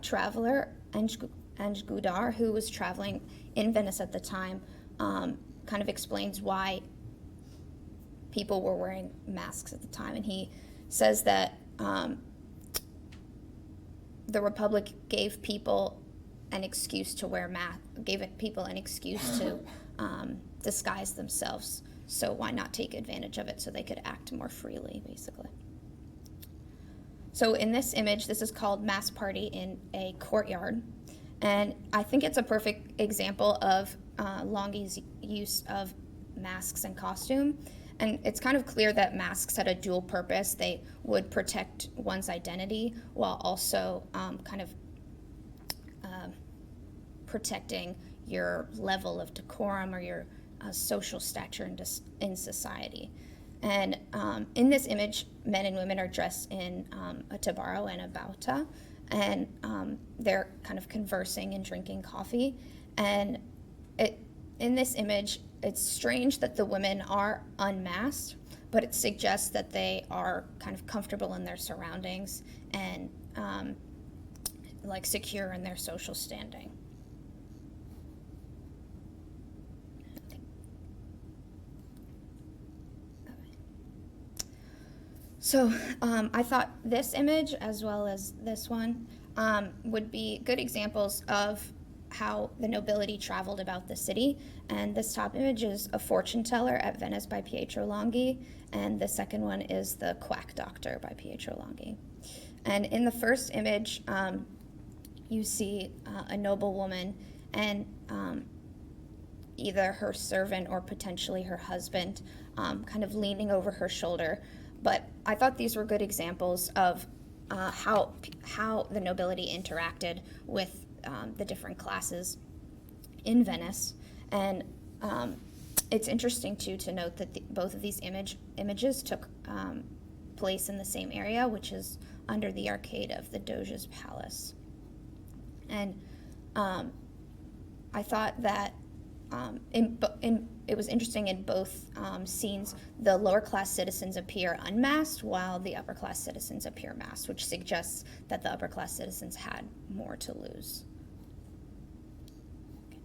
[SPEAKER 6] traveler Ange Goudard, who was traveling in Venice at the time, kind of explains why people were wearing masks at the time. And he says that the Republic gave people an excuse to wear masks, gave people an excuse to disguise themselves. So why not take advantage of it so they could act more freely, basically. So in this image, this is called Mass Party in a Courtyard. And I think it's a perfect example of Longhi's use of masks and costume. And it's kind of clear that masks had a dual purpose. They would protect one's identity while also kind of protecting your level of decorum or your social stature in society. And in this image, men and women are dressed in a tabaro and a bauta, and they're kind of conversing and drinking coffee. And in this image, it's strange that the women are unmasked, but it suggests that they are kind of comfortable in their surroundings and like secure in their social standing. So I thought this image, as well as this one, would be good examples of how the nobility traveled about the city. And this top image is a fortune teller at Venice by Pietro Longhi, and the second one is the quack doctor by Pietro Longhi. And in the first image, you see a noblewoman and either her servant or potentially her husband kind of leaning over her shoulder. But I thought these were good examples of how the nobility interacted with the different classes in Venice. And it's interesting, too, to note that both of these images took place in the same area, which is under the arcade of the Doge's Palace. And I thought that it was interesting in both scenes, the lower class citizens appear unmasked while the upper class citizens appear masked, which suggests that the upper class citizens had more to lose. Okay.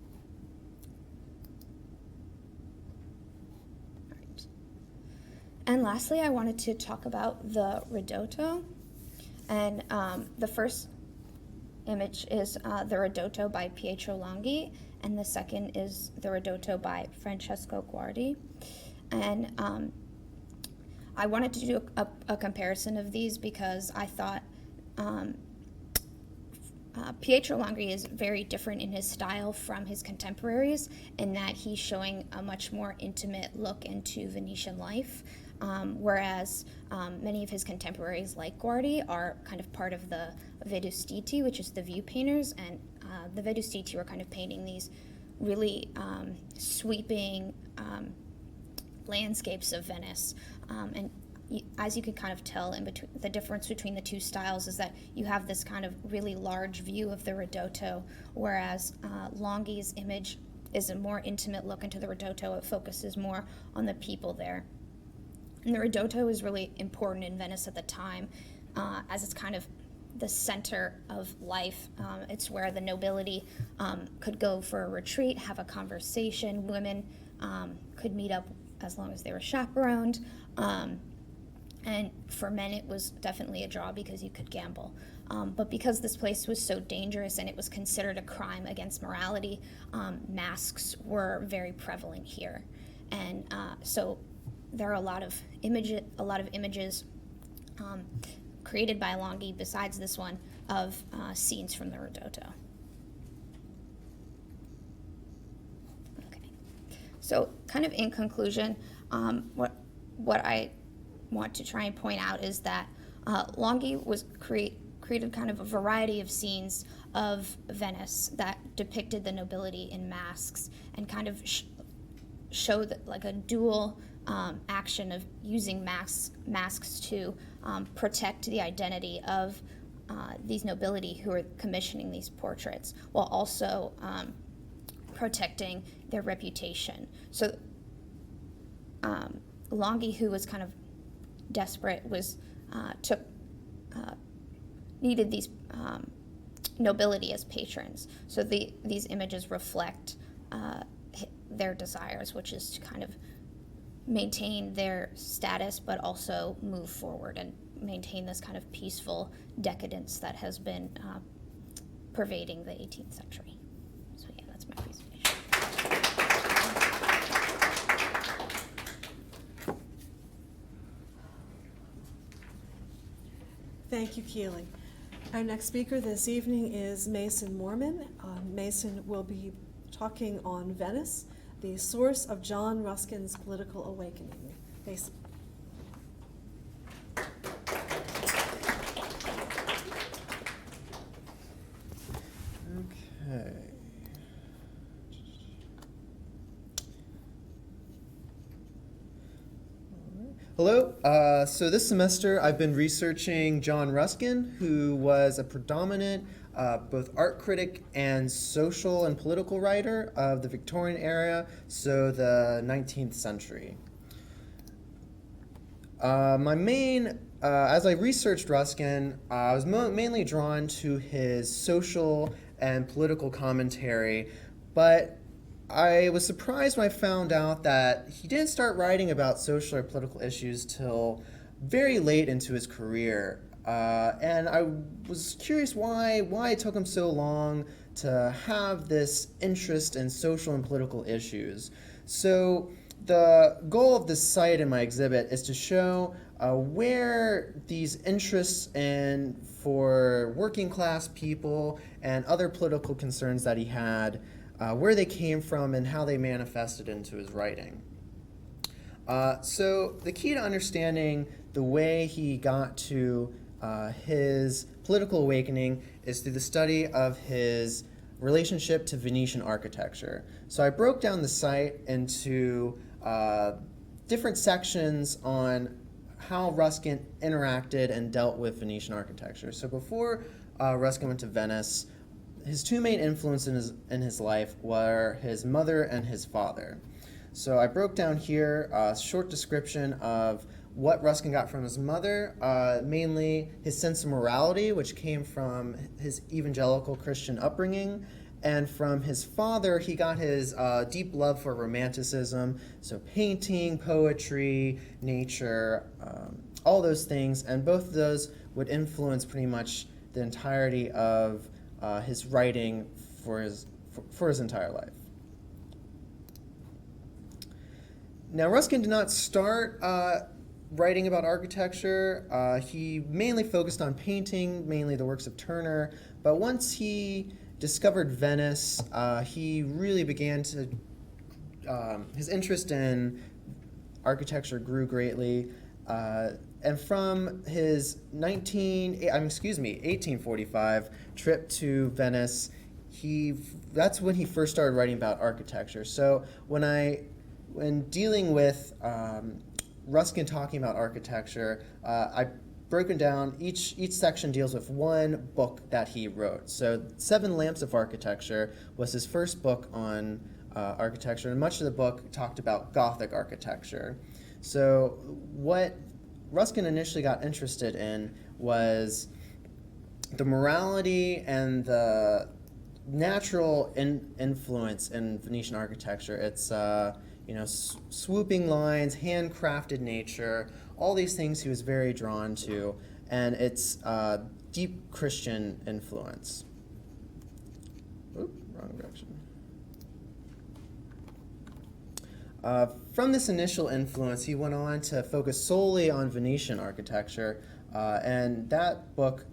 [SPEAKER 6] All right. And lastly, I wanted to talk about the ridotto. And the first image is the ridotto by Pietro Longhi, and the second is the ridotto by Francesco Guardi. And I wanted to do a comparison of these because I thought Pietro Longhi is very different in his style from his contemporaries in that he's showing a much more intimate look into Venetian life, whereas many of his contemporaries, like Guardi, are kind of part of the Vedustiti, which is the view painters, and the Vedustiti were kind of painting these really sweeping landscapes of Venice. And as you can kind of tell, in between, the difference between the two styles is that you have this kind of really large view of the ridotto, whereas Longhi's image is a more intimate look into the ridotto. It focuses more on the people there. And the ridotto is really important in Venice at the time, as it's kind of the center of life. It's where the nobility could go for a retreat, have a conversation. Women could meet up as long as they were chaperoned. And for men, it was definitely a draw because you could gamble. But because this place was so dangerous and it was considered a crime against morality, masks were very prevalent here. And so there are a lot of images created by Longhi, besides this one, of scenes from the ridotto. Okay. So kind of in conclusion, what I want to try and point out is that Longhi was created kind of a variety of scenes of Venice that depicted the nobility in masks and kind of showed like a dual action of using masks to protect the identity of these nobility who are commissioning these portraits, while also protecting their reputation. So Longhi, who was kind of desperate, needed these nobility as patrons. So these images reflect their desires, which is to kind of maintain their status, but also move forward and maintain this kind of peaceful decadence that has been pervading the 18th century. So yeah, that's my presentation.
[SPEAKER 1] Thank you, Keely. Our next speaker this evening is Mason Moorman. Mason will be talking on Venice, the source of John Ruskin's political awakening. Mason.
[SPEAKER 7] Okay. Hello. So this semester I've been researching John Ruskin, who was a predominant both art critic and social and political writer of the Victorian era, so the 19th century. As I researched Ruskin, I was mainly drawn to his social and political commentary, but I was surprised when I found out that he didn't start writing about social or political issues till very late into his career. And I was curious why it took him so long to have this interest in social and political issues. So the goal of this site in my exhibit is to show where these interests for working class people and other political concerns that he had, where they came from and how they manifested into his writing. So the key to understanding the way he got to his political awakening is through the study of his relationship to Venetian architecture. So I broke down the site into different sections on how Ruskin interacted and dealt with Venetian architecture. So before Ruskin went to Venice, his two main influences in his life were his mother and his father. So I broke down here a short description of what Ruskin got from his mother, mainly his sense of morality, which came from his evangelical Christian upbringing, and from his father, he got his deep love for romanticism, so painting, poetry, nature, all those things, and both of those would influence pretty much the entirety of his writing for his entire life. Now, Ruskin did not start writing about architecture. He mainly focused on painting, mainly the works of Turner, but once he discovered Venice, he really began to, his interest in architecture grew greatly, and from his 1845 trip to Venice, that's when he first started writing about architecture. So when dealing with Ruskin talking about architecture, I've broken down, each section deals with one book that he wrote. So 7 Lamps of Architecture was his first book on architecture, and much of the book talked about Gothic architecture. So what Ruskin initially got interested in was the morality and the natural influence in Venetian architecture. It's swooping lines, handcrafted nature, all these things he was very drawn to, and its deep Christian influence. Oop, wrong direction. From this initial influence, he went on to focus solely on Venetian architecture, and that book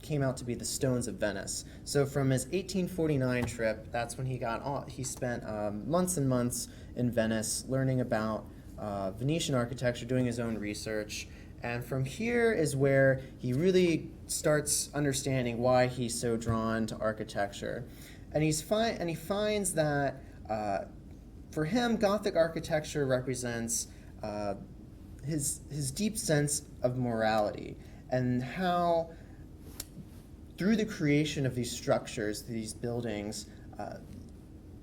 [SPEAKER 7] came out to be The Stones of Venice. So from his 1849 trip, that's when he spent months and months in Venice learning about Venetian architecture, doing his own research. And from here is where he really starts understanding why he's so drawn to architecture. And he finds that for him, Gothic architecture represents his deep sense of morality, and how through the creation of these structures, these buildings,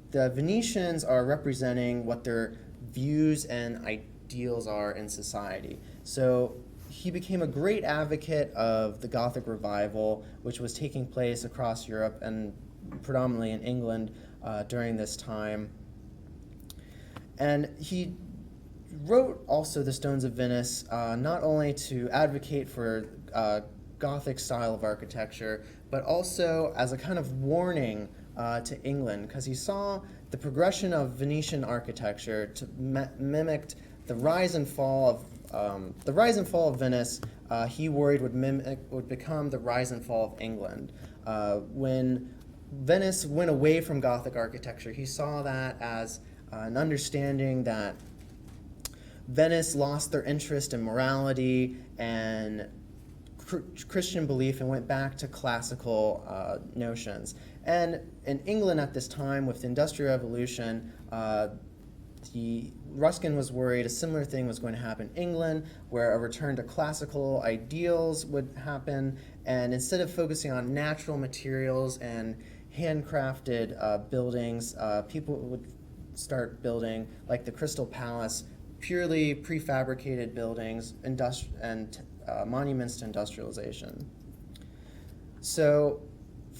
[SPEAKER 7] the Venetians are representing what their views and ideals are in society. So he became a great advocate of the Gothic revival, which was taking place across Europe and predominantly in England during this time. And he wrote also The Stones of Venice not only to advocate for Gothic style of architecture, but also as a kind of warning to England, because he saw the progression of Venetian architecture to mimicked the rise and fall of Venice. He worried would become the rise and fall of England. When Venice went away from Gothic architecture, he saw that as an understanding that Venice lost their interest in morality and Christian belief and went back to classical notions. And in England at this time, with the Industrial Revolution, Ruskin was worried a similar thing was going to happen in England, where a return to classical ideals would happen, and instead of focusing on natural materials and handcrafted buildings, people would start building, like the Crystal Palace, purely prefabricated buildings and monuments to industrialization. So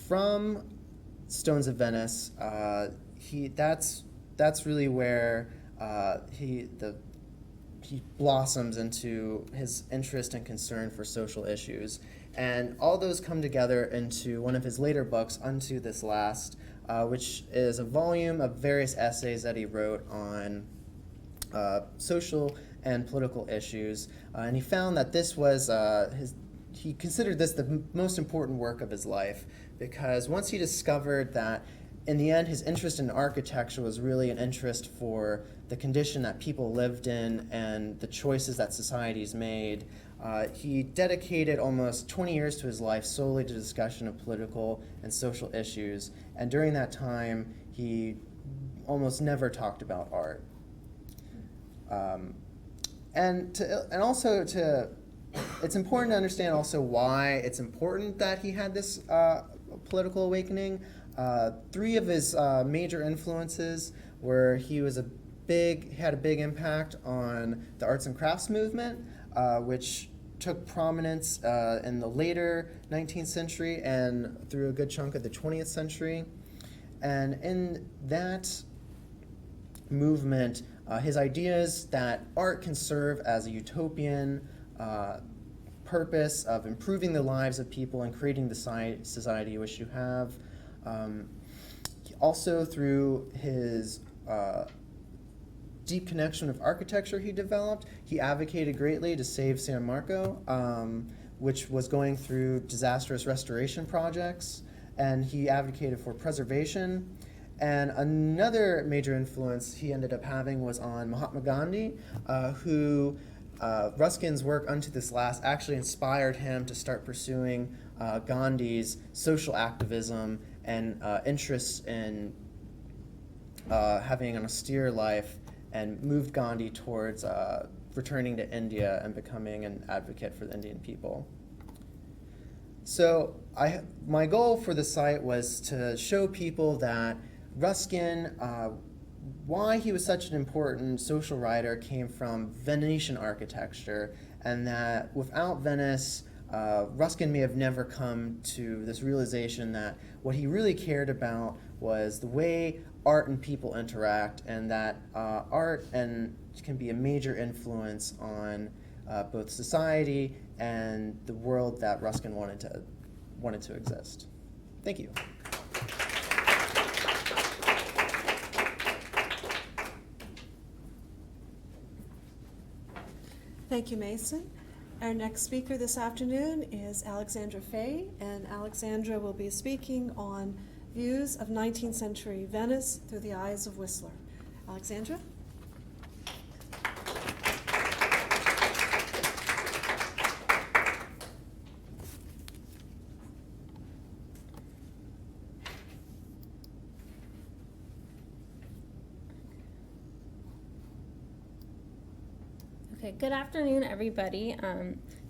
[SPEAKER 7] from Stones of Venice, that's really where he blossoms into his interest and concern for social issues. And all those come together into one of his later books, Unto This Last, which is a volume of various essays that he wrote on social and political issues. And he found that this was he considered this the most important work of his life, because once he discovered that in the end his interest in architecture was really an interest for the condition that people lived in and the choices that societies made, he dedicated almost 20 years to his life solely to discussion of political and social issues. And during that time, he almost never talked about art. It's important to understand also why it's important that he had this political awakening. Three of his major influences were he had a big impact on the arts and crafts movement, which took prominence in the later 19th century and through a good chunk of the 20th century. And in that movement, his ideas that art can serve as a utopian purpose of improving the lives of people and creating the society which you have. Also, through his deep connection with architecture he developed, he advocated greatly to save San Marco, which was going through disastrous restoration projects, and he advocated for preservation. And another major influence he ended up having was on Mahatma Gandhi, who Ruskin's work Unto This Last actually inspired him to start pursuing Gandhi's social activism and interests in having an austere life, and moved Gandhi towards returning to India and becoming an advocate for the Indian people. So my goal for the site was to show people that Ruskin, why he was such an important social writer, came from Venetian architecture, and that without Venice, Ruskin may have never come to this realization that what he really cared about was the way art and people interact, and that art can be a major influence on both society and the world that Ruskin wanted to exist. Thank you.
[SPEAKER 1] Thank you, Mason. Our next speaker this afternoon is Alexandra Fay, and Alexandra will be speaking on views of 19th century Venice through the eyes of Whistler. Alexandra?
[SPEAKER 8] Okay, good afternoon, everybody.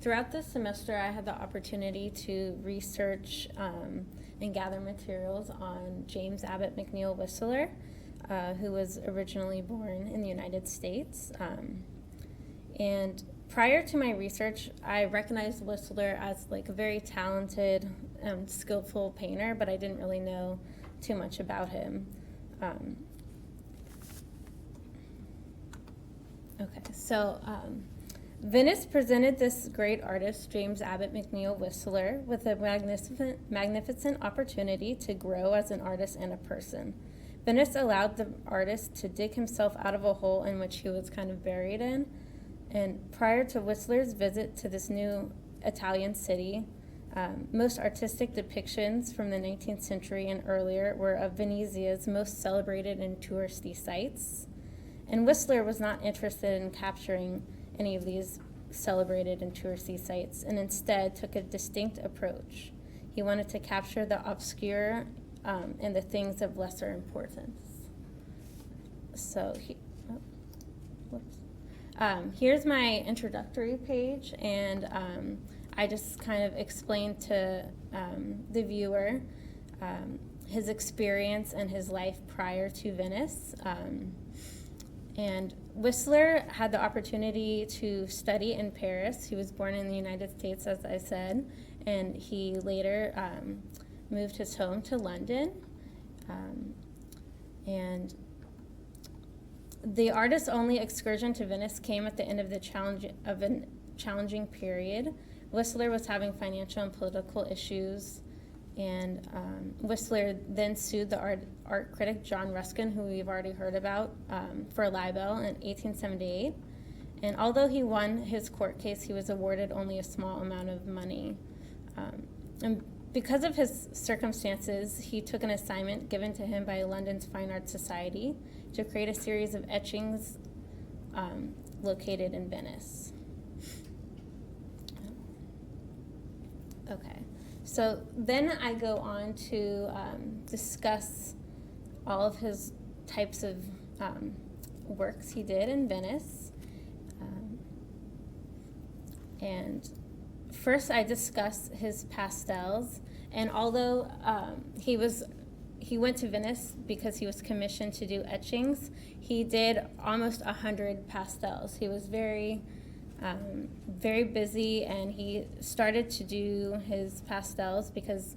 [SPEAKER 8] Throughout this semester, I had the opportunity to research and gather materials on James Abbott McNeill Whistler, who was originally born in the United States. And prior to my research, I recognized Whistler as like a very talented and skillful painter, but I didn't really know too much about him. Venice presented this great artist, James Abbott McNeill Whistler, with a magnificent opportunity to grow as an artist and a person. Venice allowed the artist to dig himself out of a hole in which he was kind of buried in. And prior to Whistler's visit to this new Italian city, most artistic depictions from the 19th century and earlier were of Venezia's most celebrated and touristy sites. And Whistler was not interested in capturing any of these celebrated and touristy sites, and instead took a distinct approach. He wanted to capture the obscure and the things of lesser importance. So here's my introductory page, and I just kind of explained to the viewer his experience and his life prior to Venice. And Whistler had the opportunity to study in Paris. He was born in the United States, as I said, and he later moved his home to London. And the artist's only excursion to Venice came at the end of a challenging period. Whistler was having financial and political issues, and Whistler then sued the art critic John Ruskin, who we've already heard about, for libel in 1878. And although he won his court case, he was awarded only a small amount of money. And because of his circumstances, he took an assignment given to him by London's Fine Arts Society to create a series of etchings located in Venice. Okay, so then I go on to discuss all of his types of works he did in Venice. And first I discuss his pastels, and although he went to Venice because he was commissioned to do etchings, he did almost 100 pastels. He was very busy, and he started to do his pastels because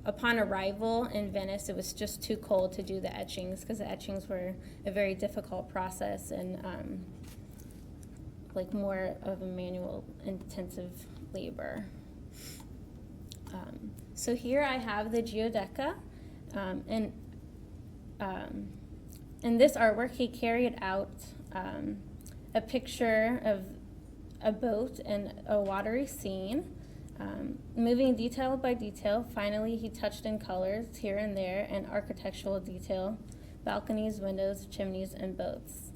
[SPEAKER 8] upon arrival in Venice, it was just too cold to do the etchings, because the etchings were a very difficult process and like more of a manual intensive labor. So here I have the geodeca, and in this artwork he carried out a picture of a boat and a watery scene, moving detail by detail. Finally, he touched in colors here and there and architectural detail, balconies, windows, chimneys, and boats.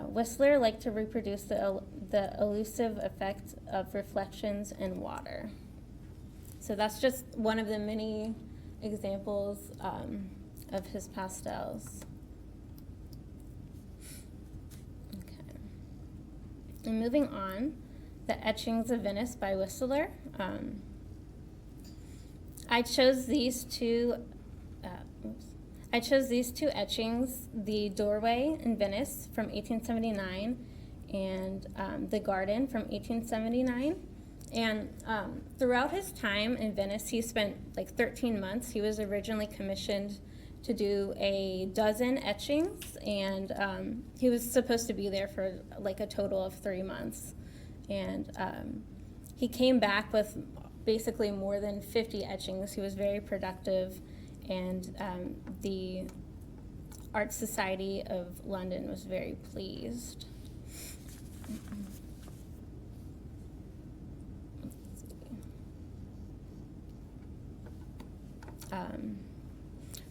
[SPEAKER 8] Whistler liked to reproduce the elusive effect of reflections in water. So that's just one of the many examples of his pastels. Okay. And moving on, the Etchings of Venice by Whistler. I chose these two etchings, the doorway in Venice from 1879 and the garden from 1879. And throughout his time in Venice, he spent like 13 months. He was originally commissioned to do a dozen etchings, and he was supposed to be there for like a total of 3 months. And he came back with basically more than 50 etchings. He was very productive, and the Art Society of London was very pleased.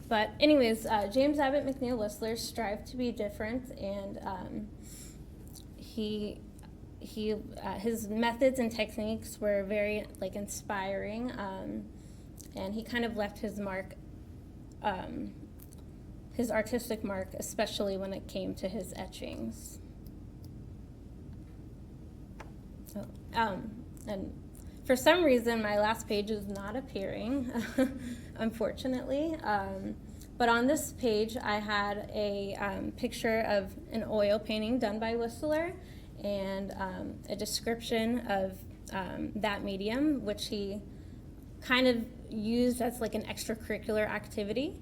[SPEAKER 8] But anyways, James Abbott McNeill Whistler strived to be different, and his methods and techniques were very like inspiring, and he kind of left his mark, his artistic mark, especially when it came to his etchings. And for some reason, my last page is not appearing, unfortunately. But on this page, I had a picture of an oil painting done by Whistler, and a description of that medium, which he kind of used as like an extracurricular activity.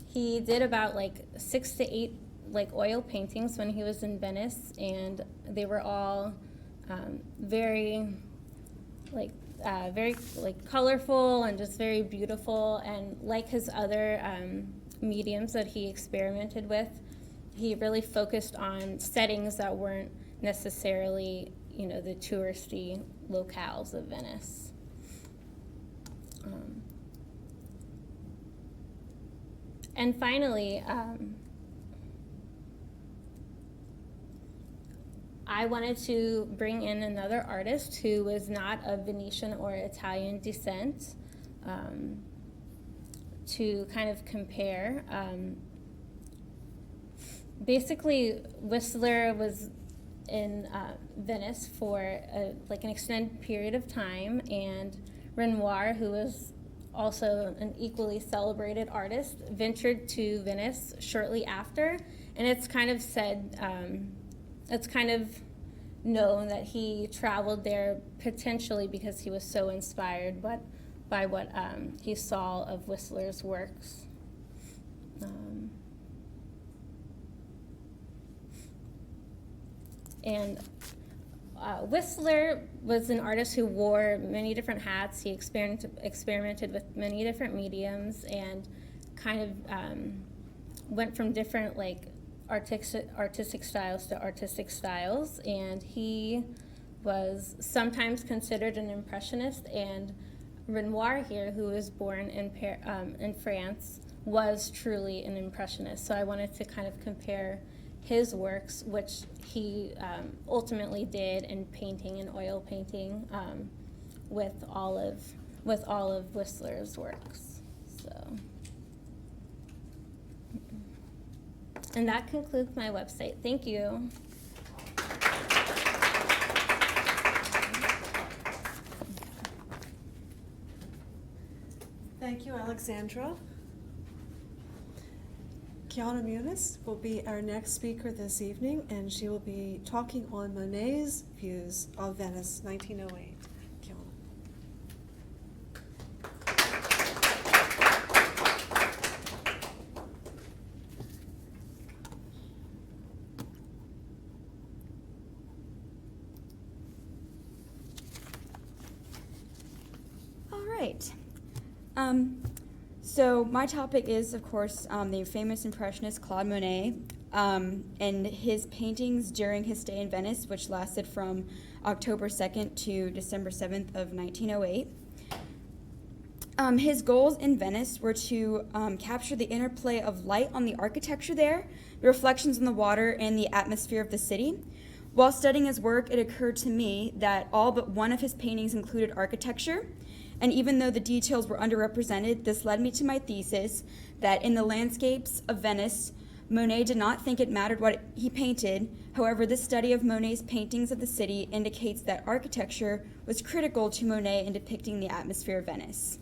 [SPEAKER 8] He did about like 6 to 8 like oil paintings when he was in Venice, and they were all very colorful and just very beautiful. And like his other mediums that he experimented with, he really focused on settings that weren't necessarily, the touristy locales of Venice. And finally, I wanted to bring in another artist who was not of Venetian or Italian descent, to kind of compare. Basically, Whistler was in Venice for an extended period of time, and Renoir, who was also an equally celebrated artist, ventured to Venice shortly after, And it's kind of said, it's kind of known that he traveled there potentially because he was so inspired by what he saw of Whistler's works. And Whistler was an artist who wore many different hats. He experimented with many different mediums and kind of went from different like artistic styles to artistic styles. And he was sometimes considered an impressionist. And Renoir here, who was born in France, was truly an impressionist. So I wanted to kind of compare his works, which he ultimately did in painting and oil painting, with all of Whistler's works. So, and that concludes my website. Thank you.
[SPEAKER 1] Thank you, Alexandra. Kiana Muniz will be our next speaker this evening, and she will be talking on Monet's views of Venice, 1908. Kiana.
[SPEAKER 9] All right. So my topic is, of course, the famous Impressionist Claude Monet and his paintings during his stay in Venice, which lasted from October 2nd to December 7th of 1908. His goals in Venice were to capture the interplay of light on the architecture there, the reflections on the water, and the atmosphere of the city. While studying his work, it occurred to me that all but one of his paintings included architecture. And even though the details were underrepresented, this led me to my thesis that in the landscapes of Venice, Monet did not think it mattered what he painted. However, this study of Monet's paintings of the city indicates that architecture was critical to Monet in depicting the atmosphere of Venice.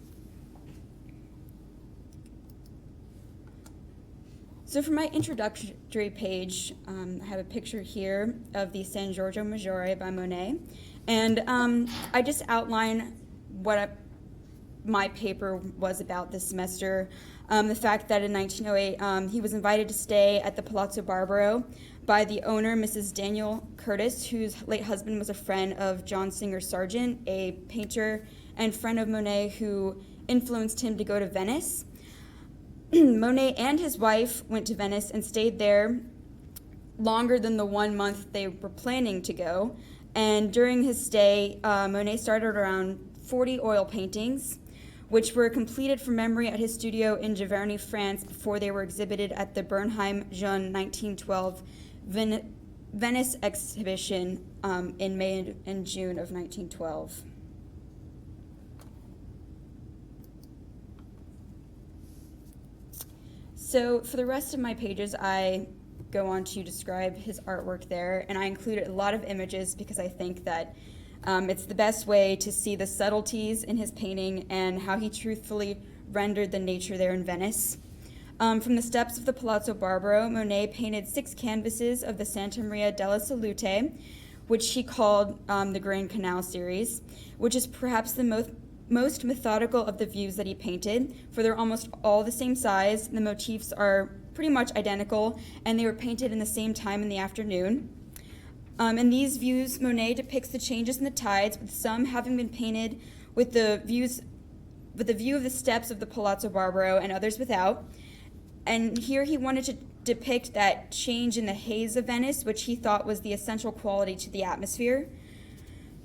[SPEAKER 9] So for my introductory page, I have a picture here of the San Giorgio Maggiore by Monet. And I just outline what my paper was about this semester. The fact that in 1908 he was invited to stay at the Palazzo Barbaro by the owner, Mrs. Daniel Curtis, whose late husband was a friend of John Singer Sargent, a painter and friend of Monet who influenced him to go to Venice. Monet and his wife went to Venice and stayed there longer than the 1 month they were planning to go. And during his stay, Monet started around 40 oil paintings, which were completed from memory at his studio in Giverny, France, before they were exhibited at the Bernheim Jeune 1912 Venice exhibition in May and June of 1912. So for the rest of my pages, I go on to describe his artwork there, and I included a lot of images because I think that it's the best way to see the subtleties in his painting and how he truthfully rendered the nature there in Venice. From the steps of the Palazzo Barbaro, Monet painted 6 canvases of the Santa Maria della Salute, which he called the Grand Canal series, which is perhaps the most methodical of the views that he painted, for they're almost all the same size, the motifs are pretty much identical, and they were painted in the same time in the afternoon. In these views, Monet depicts the changes in the tides, with some having been painted with the view of the steps of the Palazzo Barbaro and others without. And here he wanted to depict that change in the haze of Venice, which he thought was the essential quality to the atmosphere.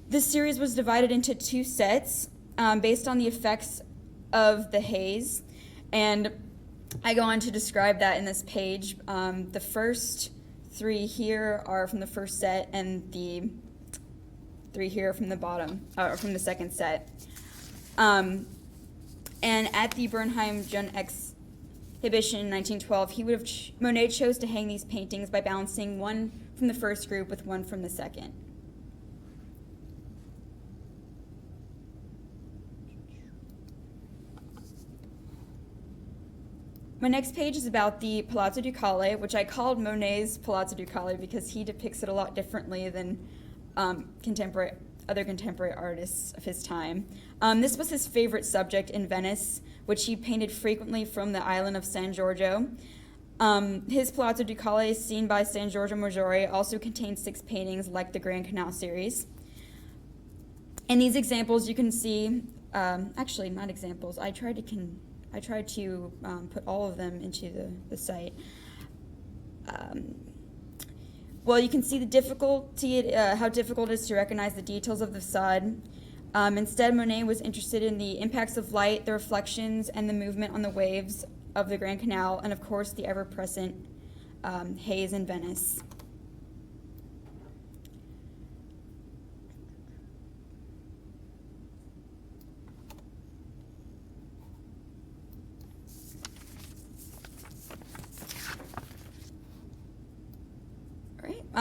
[SPEAKER 9] This series was divided into 2 sets based on the effects of the haze, and I go on to describe that in this page. The first 3 here are from the first set, and the 3 here from the bottom, or from the second set. And at the Bernheim Jeune exhibition in 1912, Monet chose to hang these paintings by balancing one from the first group with one from the second. My next page is about the Palazzo Ducale, which I called Monet's Palazzo Ducale because he depicts it a lot differently than other contemporary artists of his time. This was his favorite subject in Venice, which he painted frequently from the island of San Giorgio. His Palazzo Ducale, seen by San Giorgio Maggiore, also contains 6 paintings like the Grand Canal series. In these examples, you can see, actually not examples, I tried to put all of them into the site. Well, you can see the difficulty, how difficult it is to recognize the details of the facade. Instead, Monet was interested in the impacts of light, the reflections, and the movement on the waves of the Grand Canal, and of course, the ever-present haze in Venice.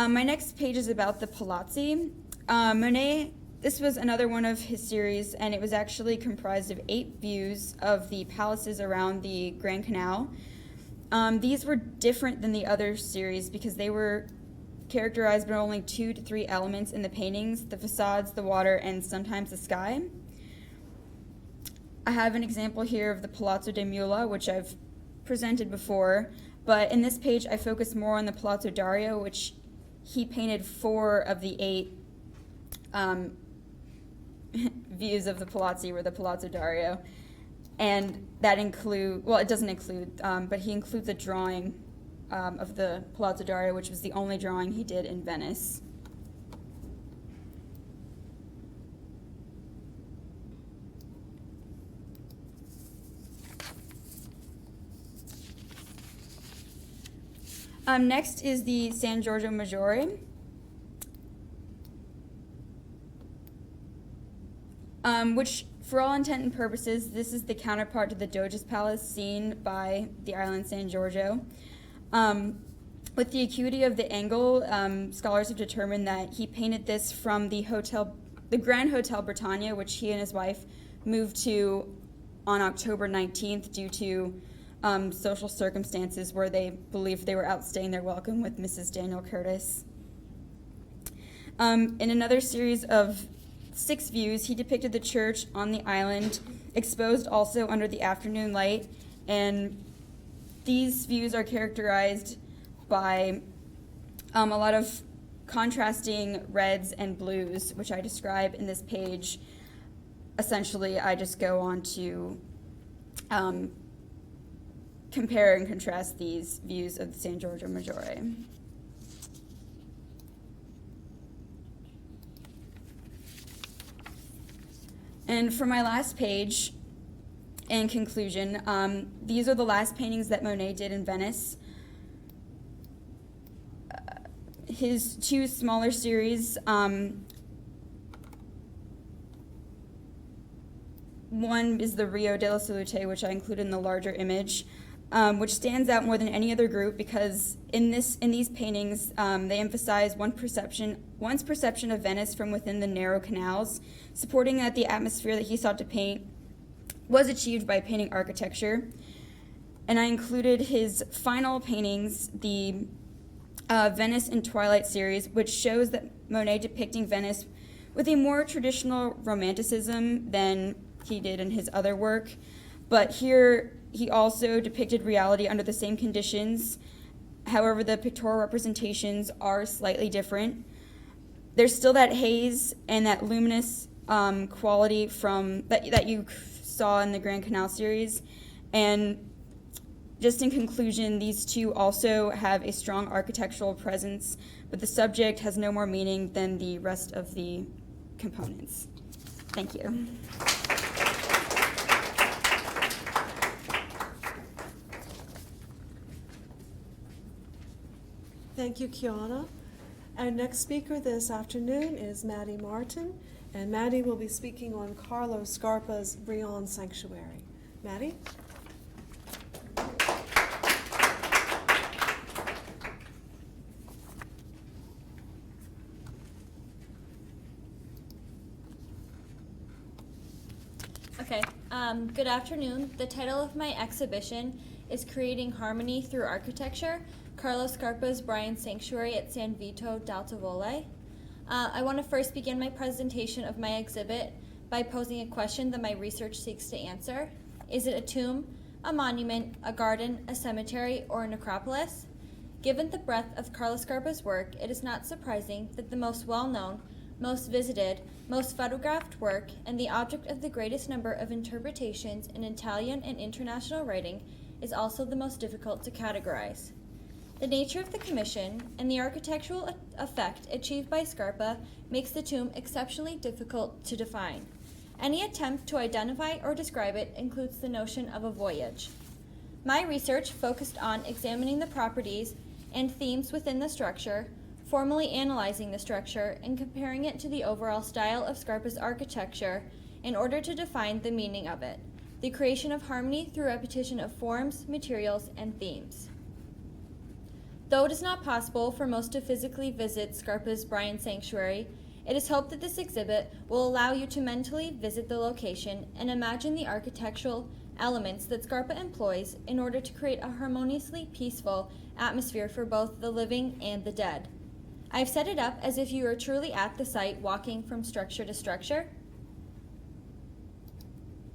[SPEAKER 9] My next page is about the Palazzi. Monet, this was another one of his series, and it was actually comprised of 8 views of the palaces around the Grand Canal. These were different than the other series because they were characterized by only 2 to 3 elements in the paintings: the facades, the water, and sometimes the sky. I have an example here of the Palazzo de Mula, which I've presented before, but in this page I focus more on the Palazzo Dario, which he painted 4 of the 8 views of the Palazzi were the Palazzo Dario. And that it doesn't include, but he includes a drawing of the Palazzo Dario, which was the only drawing he did in Venice. Next is the San Giorgio Maggiore. Which, for all intent and purposes, this is the counterpart to the Doge's Palace seen by the island San Giorgio. With the acuity of the angle, scholars have determined that he painted this from the Grand Hotel Britannia, which he and his wife moved to on October 19th due to social circumstances where they believed they were outstaying their welcome with Mrs. Daniel Curtis. In another series of 6 views, he depicted the church on the island, exposed also under the afternoon light, and these views are characterized by a lot of contrasting reds and blues, which I describe in this page. Essentially, I just go on to compare and contrast these views of the San Giorgio Maggiore. And for my last page, in conclusion, these are the last paintings that Monet did in Venice. His 2 smaller series, one is the Rio della Salute, which I include in the larger image, which stands out more than any other group because in these paintings, they emphasize one's perception of Venice from within the narrow canals, supporting that the atmosphere that he sought to paint was achieved by painting architecture. And I included his final paintings, the Venice in Twilight series, which shows that Monet depicting Venice with a more traditional romanticism than he did in his other work. But here he also depicted reality under the same conditions. However, the pictorial representations are slightly different. There's still that haze and that luminous quality from that you saw in the Grand Canal series. And just in conclusion, these 2 also have a strong architectural presence, but the subject has no more meaning than the rest of the components. Thank you.
[SPEAKER 1] Thank you, Kiana. Our next speaker this afternoon is Maddie Martin, and Maddie will be speaking on Carlo Scarpa's Brion Sanctuary. Maddie?
[SPEAKER 10] Okay, good afternoon. The title of my exhibition is Creating Harmony Through Architecture, Carlo Scarpa's Bryan Sanctuary at San Vito d'Altavole. I want to first begin my presentation of my exhibit by posing a question that my research seeks to answer. Is it a tomb, a monument, a garden, a cemetery, or a necropolis? Given the breadth of Carlo Scarpa's work, it is not surprising that the most well-known, most visited, most photographed work, and the object of the greatest number of interpretations in Italian and international writing is also the most difficult to categorize. The nature of the commission and the architectural effect achieved by Scarpa makes the tomb exceptionally difficult to define. Any attempt to identify or describe it includes the notion of a voyage. My research focused on examining the properties and themes within the structure, formally analyzing the structure, and comparing it to the overall style of Scarpa's architecture in order to define the meaning of it, the creation of harmony through repetition of forms, materials, and themes. Though it is not possible for most to physically visit Scarpa's Bryan Sanctuary, it is hoped that this exhibit will allow you to mentally visit the location and imagine the architectural elements that Scarpa employs in order to create a harmoniously peaceful atmosphere for both the living and the dead. I've set it up as if you are truly at the site walking from structure to structure.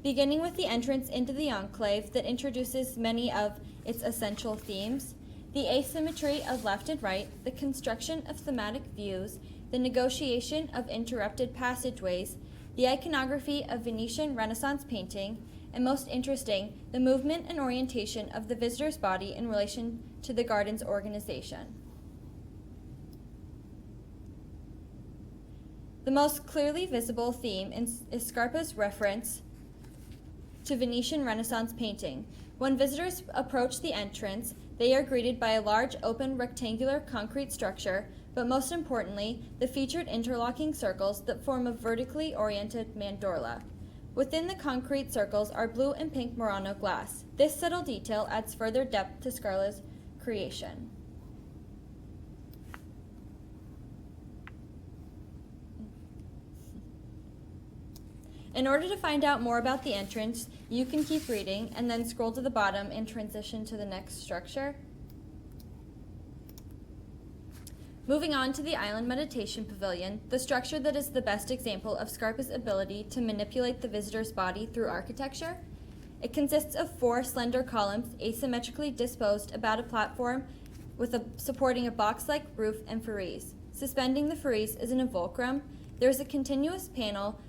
[SPEAKER 10] Beginning with the entrance into the enclave that introduces many of its essential themes, the asymmetry of left and right, the construction of thematic views, the negotiation of interrupted passageways, the iconography of Venetian Renaissance painting, and most interesting, the movement and orientation of the visitor's body in relation to the garden's organization. The most clearly visible theme is Scarpa's reference to Venetian Renaissance painting. When visitors approach the entrance, they are greeted by a large open rectangular concrete structure, but most importantly, the featured interlocking circles that form a vertically oriented mandorla. Within the concrete circles are blue and pink Murano glass. This subtle detail adds further depth to Scarpa's creation. In order to find out more about the entrance, you can keep reading and then scroll to the bottom and transition to the next structure. Moving on to the Island Meditation Pavilion, the structure that is the best example of Scarpa's ability to manipulate the visitor's body through architecture. It consists of 4 slender columns asymmetrically disposed about a platform supporting a box-like roof and frieze. Suspending the frieze is an involcrum. There is a continuous panel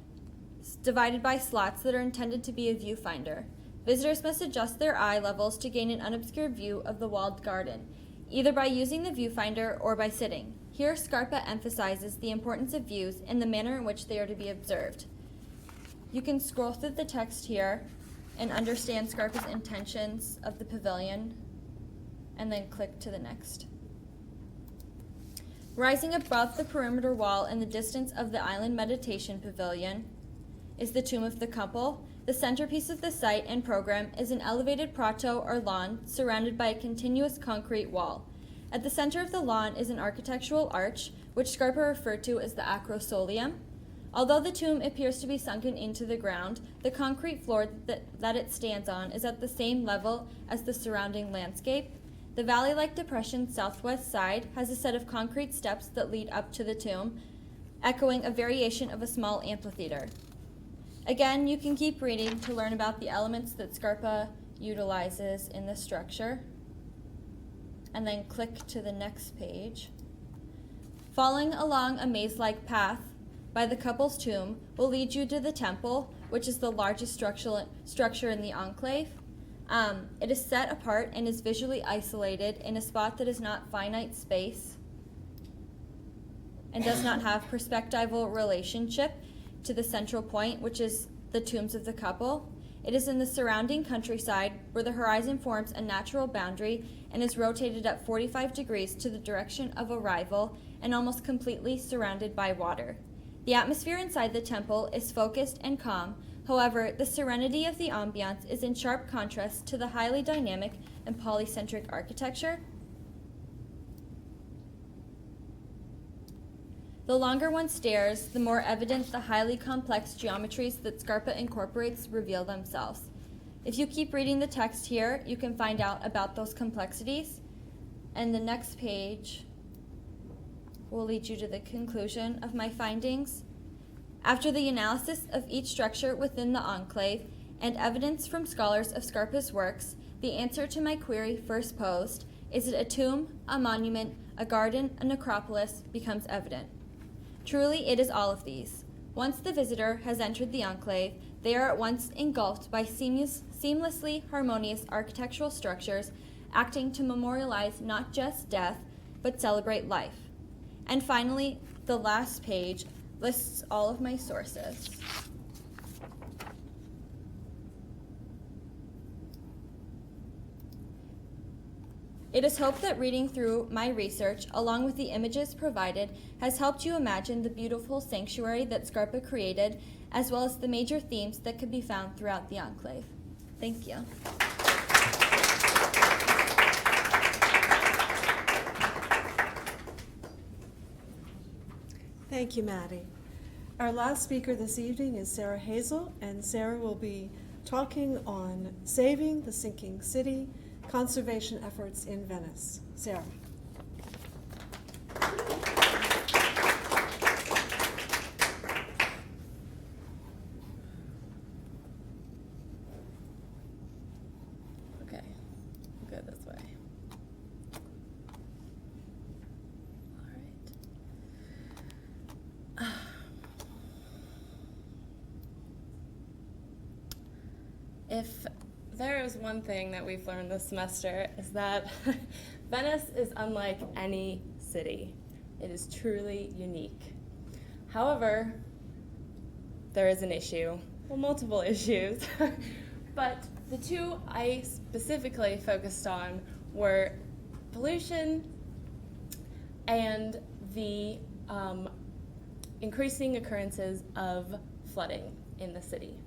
[SPEAKER 10] divided by slots that are intended to be a viewfinder. Visitors must adjust their eye levels to gain an unobscured view of the walled garden, either by using the viewfinder or by sitting. Here, Scarpa emphasizes the importance of views and the manner in which they are to be observed. You can scroll through the text here and understand Scarpa's intentions of the pavilion, and then click to the next. Rising above the perimeter wall in the distance of the Island Meditation Pavilion is the Tomb of the Couple. The centerpiece of the site and program is an elevated prato or lawn surrounded by a continuous concrete wall. At the center of the lawn is an architectural arch, which Scarpa referred to as the acrosoleum. Although the tomb appears to be sunken into the ground, the concrete floor that it stands on is at the same level as the surrounding landscape. The valley-like depression's southwest side has a set of concrete steps that lead up to the tomb, echoing a variation of a small amphitheater. Again, you can keep reading to learn about the elements that Scarpa utilizes in the structure, and then click to the next page. Following along a maze-like path by the couple's tomb will lead you to the temple, which is the largest structure in the enclave. It is set apart and is visually isolated in a spot that is not finite space and does not have perspectival relationship to the central point, which is the tombs of the couple. It is in the surrounding countryside where the horizon forms a natural boundary and is rotated at 45 degrees to the direction of arrival and almost completely surrounded by water. The atmosphere inside the temple is focused and calm. However, the serenity of the ambiance is in sharp contrast to the highly dynamic and polycentric architecture. The longer one stares, the more evident the highly complex geometries that Scarpa incorporates reveal themselves. If you keep reading the text here, you can find out about those complexities. And the next page will lead you to the conclusion of my findings. After the analysis of each structure within the enclave and evidence from scholars of Scarpa's works, the answer to my query first posed, is it a tomb, a monument, a garden, a necropolis, becomes evident. Truly, it is all of these. Once the visitor has entered the enclave, they are at once engulfed by seamlessly harmonious architectural structures acting to memorialize not just death, but celebrate life. And finally, the last page lists all of my sources. It is hoped that reading through my research, along with the images provided, has helped you imagine the beautiful sanctuary that Scarpa created, as well as the major themes that could be found throughout the enclave. Thank you.
[SPEAKER 1] Thank you, Maddie. Our last speaker this evening is Sarah Hazel, and Sarah will be talking on saving the sinking city, conservation efforts in Venice. Sarah.
[SPEAKER 11] Okay, we'll go this way. All right. If there is one thing that we've learned this semester, is that Venice is unlike any city. It is truly unique. However, there is an issue, well, multiple issues, but the two I specifically focused on were pollution and the increasing occurrences of flooding in the city.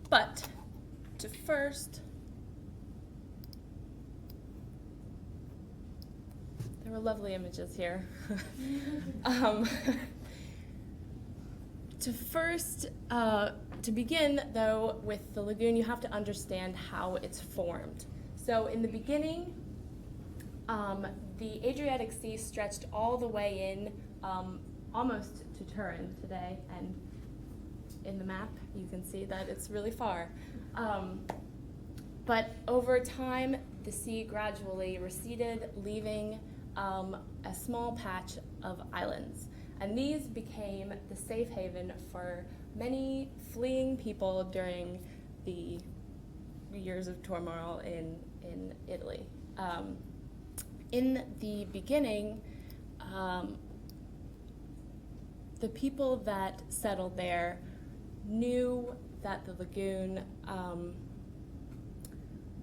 [SPEAKER 11] But to first, there were lovely images here. To begin though with the lagoon, you have to understand how it's formed. So in the beginning, the Adriatic Sea stretched all the way in, almost to Turin today, and in the map you can see that it's really far. But over time, the sea gradually receded, leaving a small patch of islands. And these became the safe haven for many fleeing people during the years of turmoil in Italy. In the beginning, the people that settled there knew that the lagoon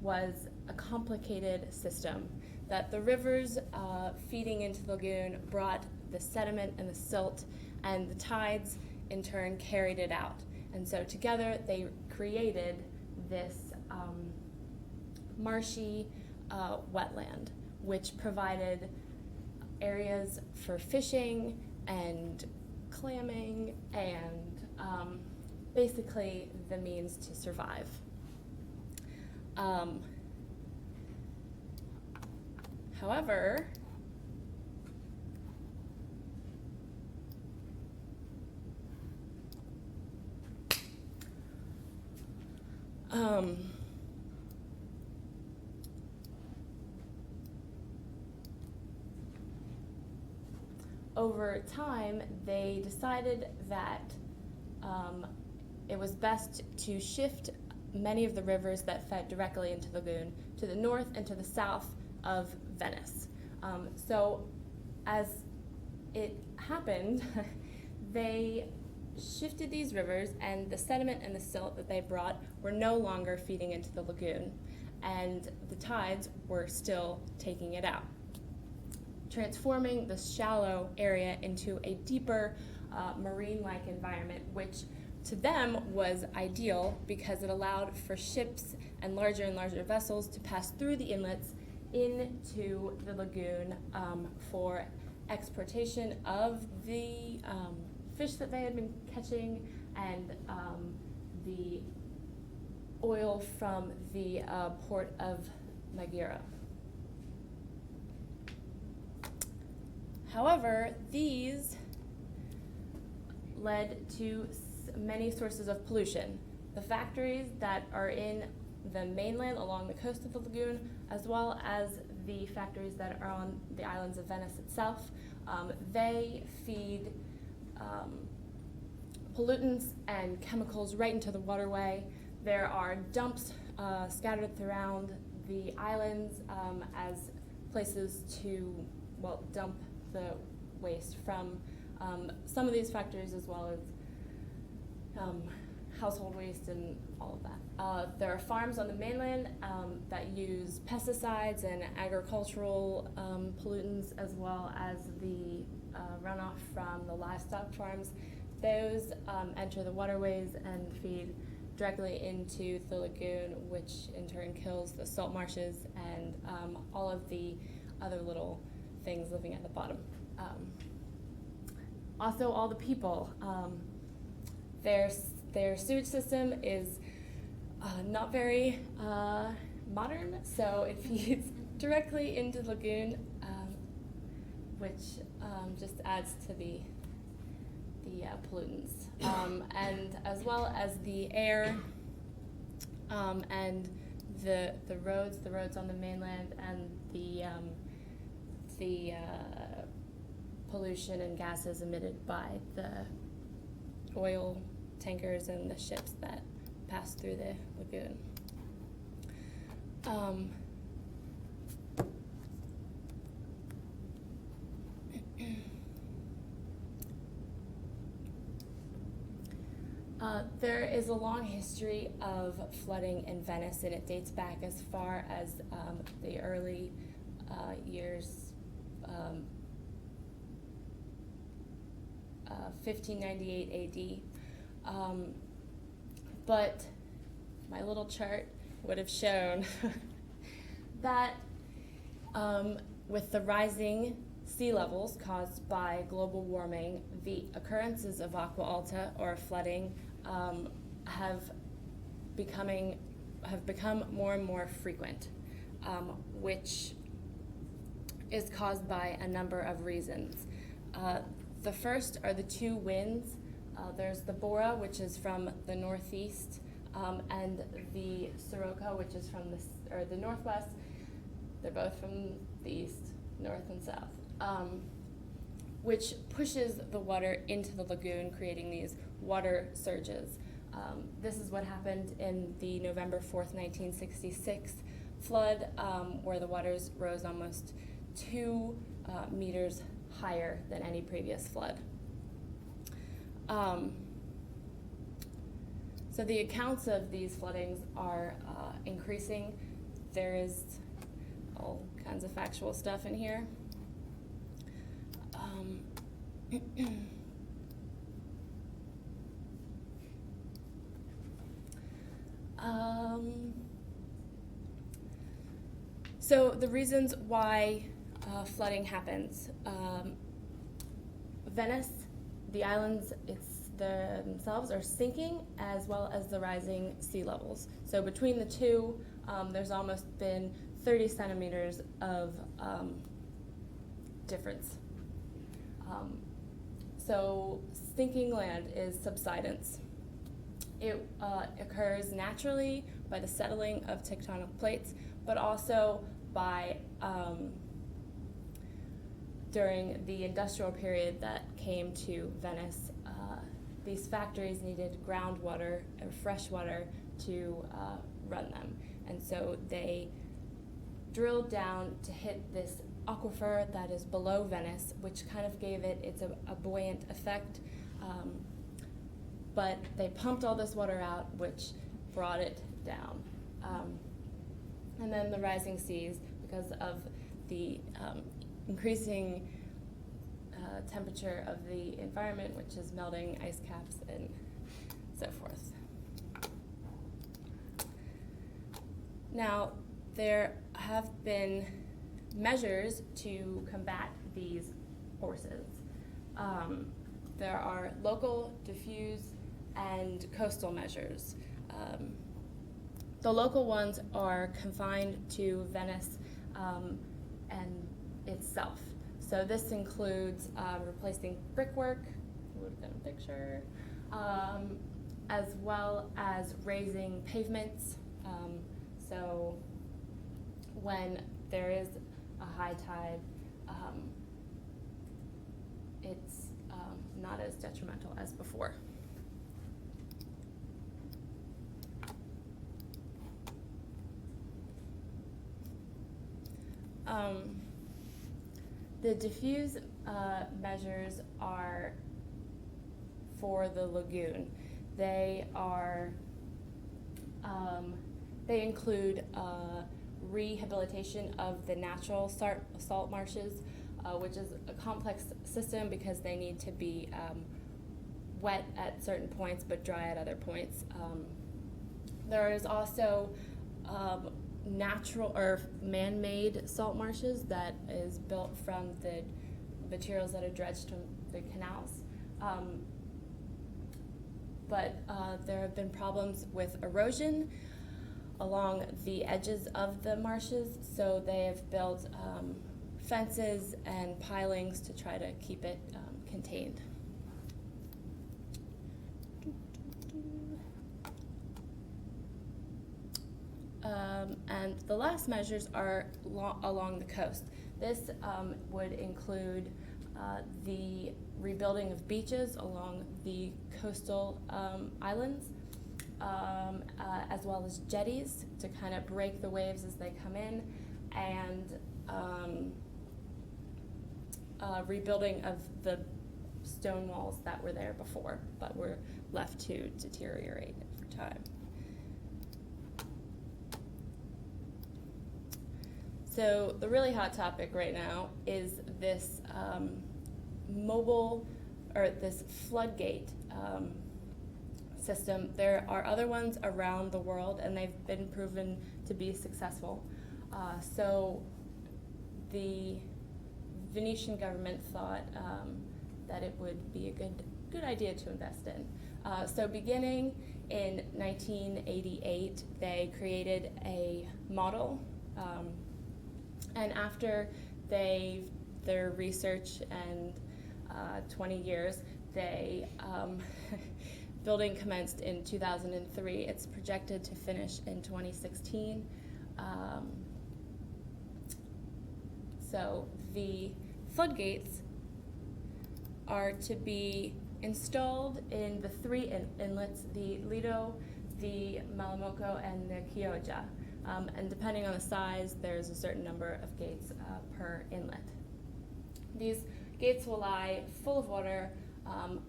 [SPEAKER 11] was a complicated system, that the rivers feeding into the lagoon brought the sediment and the silt, and the tides in turn carried it out. And so together they created this marshy wetland, which provided areas for fishing and clamming and basically the means to survive. However, over time, they decided that it was best to shift many of the rivers that fed directly into the lagoon to the north and to the south of Venice. So as it happened, they shifted these rivers, and the sediment and the silt that they brought were no longer feeding into the lagoon, and the tides were still taking it out, transforming the shallow area into a deeper marine-like environment, which to them was ideal because it allowed for ships and larger vessels to pass through the inlets into the lagoon for exportation of the fish that they had been catching and the oil from the port of Magira. However, these led to many sources of pollution. The factories that are in the mainland along the coast of the lagoon, as well as the factories that are on the islands of Venice itself, they feed pollutants and chemicals right into the waterway. There are dumps scattered throughout the islands as places to, well, dump the waste from some of these factories, as well as household waste and all of that. There are farms on the mainland that use pesticides and agricultural pollutants, as well as the runoff from the livestock farms. Those enter the waterways and feed directly into the lagoon, which in turn kills the salt marshes and all of the other little things living at the bottom. Also, all the people. Their sewage system is not very modern, so it feeds directly into the lagoon, which just adds to the pollutants, and as well as the air and the roads on the mainland, and the pollution and gases emitted by the oil tankers and the ships that pass through the lagoon. There is a long history of flooding in Venice, and it dates back as far as the early years, 1598 AD. But my little chart would have shown that with the rising sea levels caused by global warming, the occurrences of aqua alta, or flooding, have become more and more frequent, which is caused by a number of reasons. The first are the two winds. There's the Bora, which is from the northeast, and the Sirocco, which is from the northwest. They're both from the east, north and south, which pushes the water into the lagoon, creating these water surges. This is what happened in the November 4th, 1966 flood, where the waters rose almost 2 meters higher than any previous flood. So the accounts of these floodings are increasing. There is all kinds of factual stuff in here. So the reasons why flooding happens. Venice, the islands themselves are sinking, as well as the rising sea levels. So between the two, there's almost been 30 centimeters of difference. So sinking land is subsidence. It occurs naturally by the settling of tectonic plates, but also by during the industrial period that came to Venice. These factories needed groundwater and fresh water to run them, and so they drilled down to hit this aquifer that is below Venice, which kind of gave it a buoyant effect. But they pumped all this water out, which brought it down. And then the rising seas, because of the increasing temperature of the environment, which is melting ice caps and so forth. Now, there have been measures to combat these forces. There are local, diffuse, and coastal measures. The local ones are confined to Venice and itself. So this includes replacing brickwork, would have been a picture, as well as raising pavements. So when there is a high tide, it's not as detrimental as before. The diffuse measures are for the lagoon. They are, they include rehabilitation of the natural salt marshes, which is a complex system because they need to be wet at certain points but dry at other points. There is also natural or man-made salt marshes that is built from the materials that are dredged from the canals. But there have been problems with erosion along the edges of the marshes, so they have built fences and pilings to try to keep it contained. And the last measures are along the coast. This would include the rebuilding of beaches along the coastal islands, as well as jetties to kind of break the waves as they come in, and rebuilding of the stone walls that were there before but were left to deteriorate over time. So the really hot topic right now is this mobile, or this floodgate system. There are other ones around the world, and they've been proven to be successful. So the Venetian government thought that it would be a good idea to invest in. So beginning in 1988, they created a model. And after their research and 20 years, building commenced in 2003. It's projected to finish in 2016. So the floodgates are to be installed in the three inlets, the Lido, the Malamocco, and the Chioggia. And depending on the size, there's a certain number of gates per inlet. These gates will lie full of water,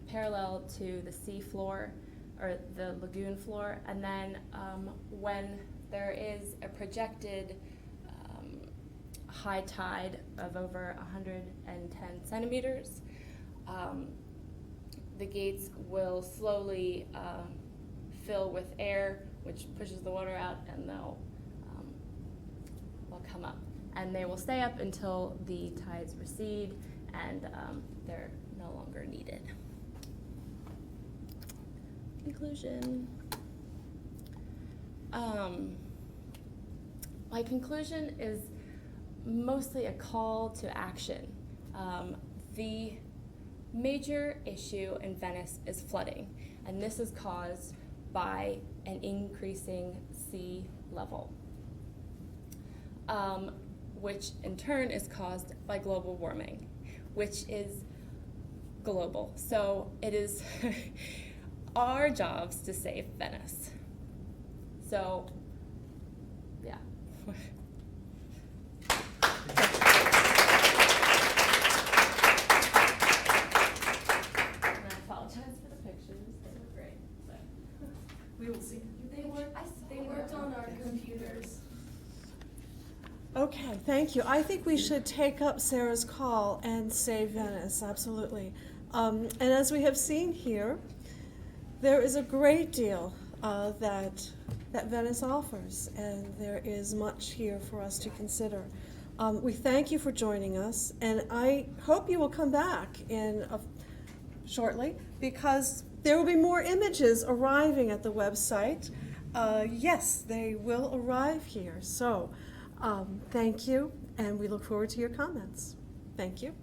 [SPEAKER 11] parallel to the sea floor or the lagoon floor, and then when there is a projected high tide of over 110 centimeters, the gates will slowly fill with air, which pushes the water out, and they'll come up. And they will stay up until the tides recede and they're no longer needed. Conclusion. My conclusion is mostly a call to action. The major issue in Venice is flooding, and this is caused by an increasing sea level, which in turn is caused by global warming, which is global. So it is our jobs to save Venice. So, yeah. And I apologize for the pictures. They were great. So.
[SPEAKER 1] We will see.
[SPEAKER 3] They worked on our computers.
[SPEAKER 1] Okay, thank you. I think we should take up Sarah's call and save Venice, absolutely. And as we have seen here, there is a great deal that Venice offers, and there is much here for us to consider. We thank you for joining us, and I hope you will come back shortly, because there will be more images arriving at the website. Yes, they will arrive here. So thank you, and we look forward to your comments. Thank you.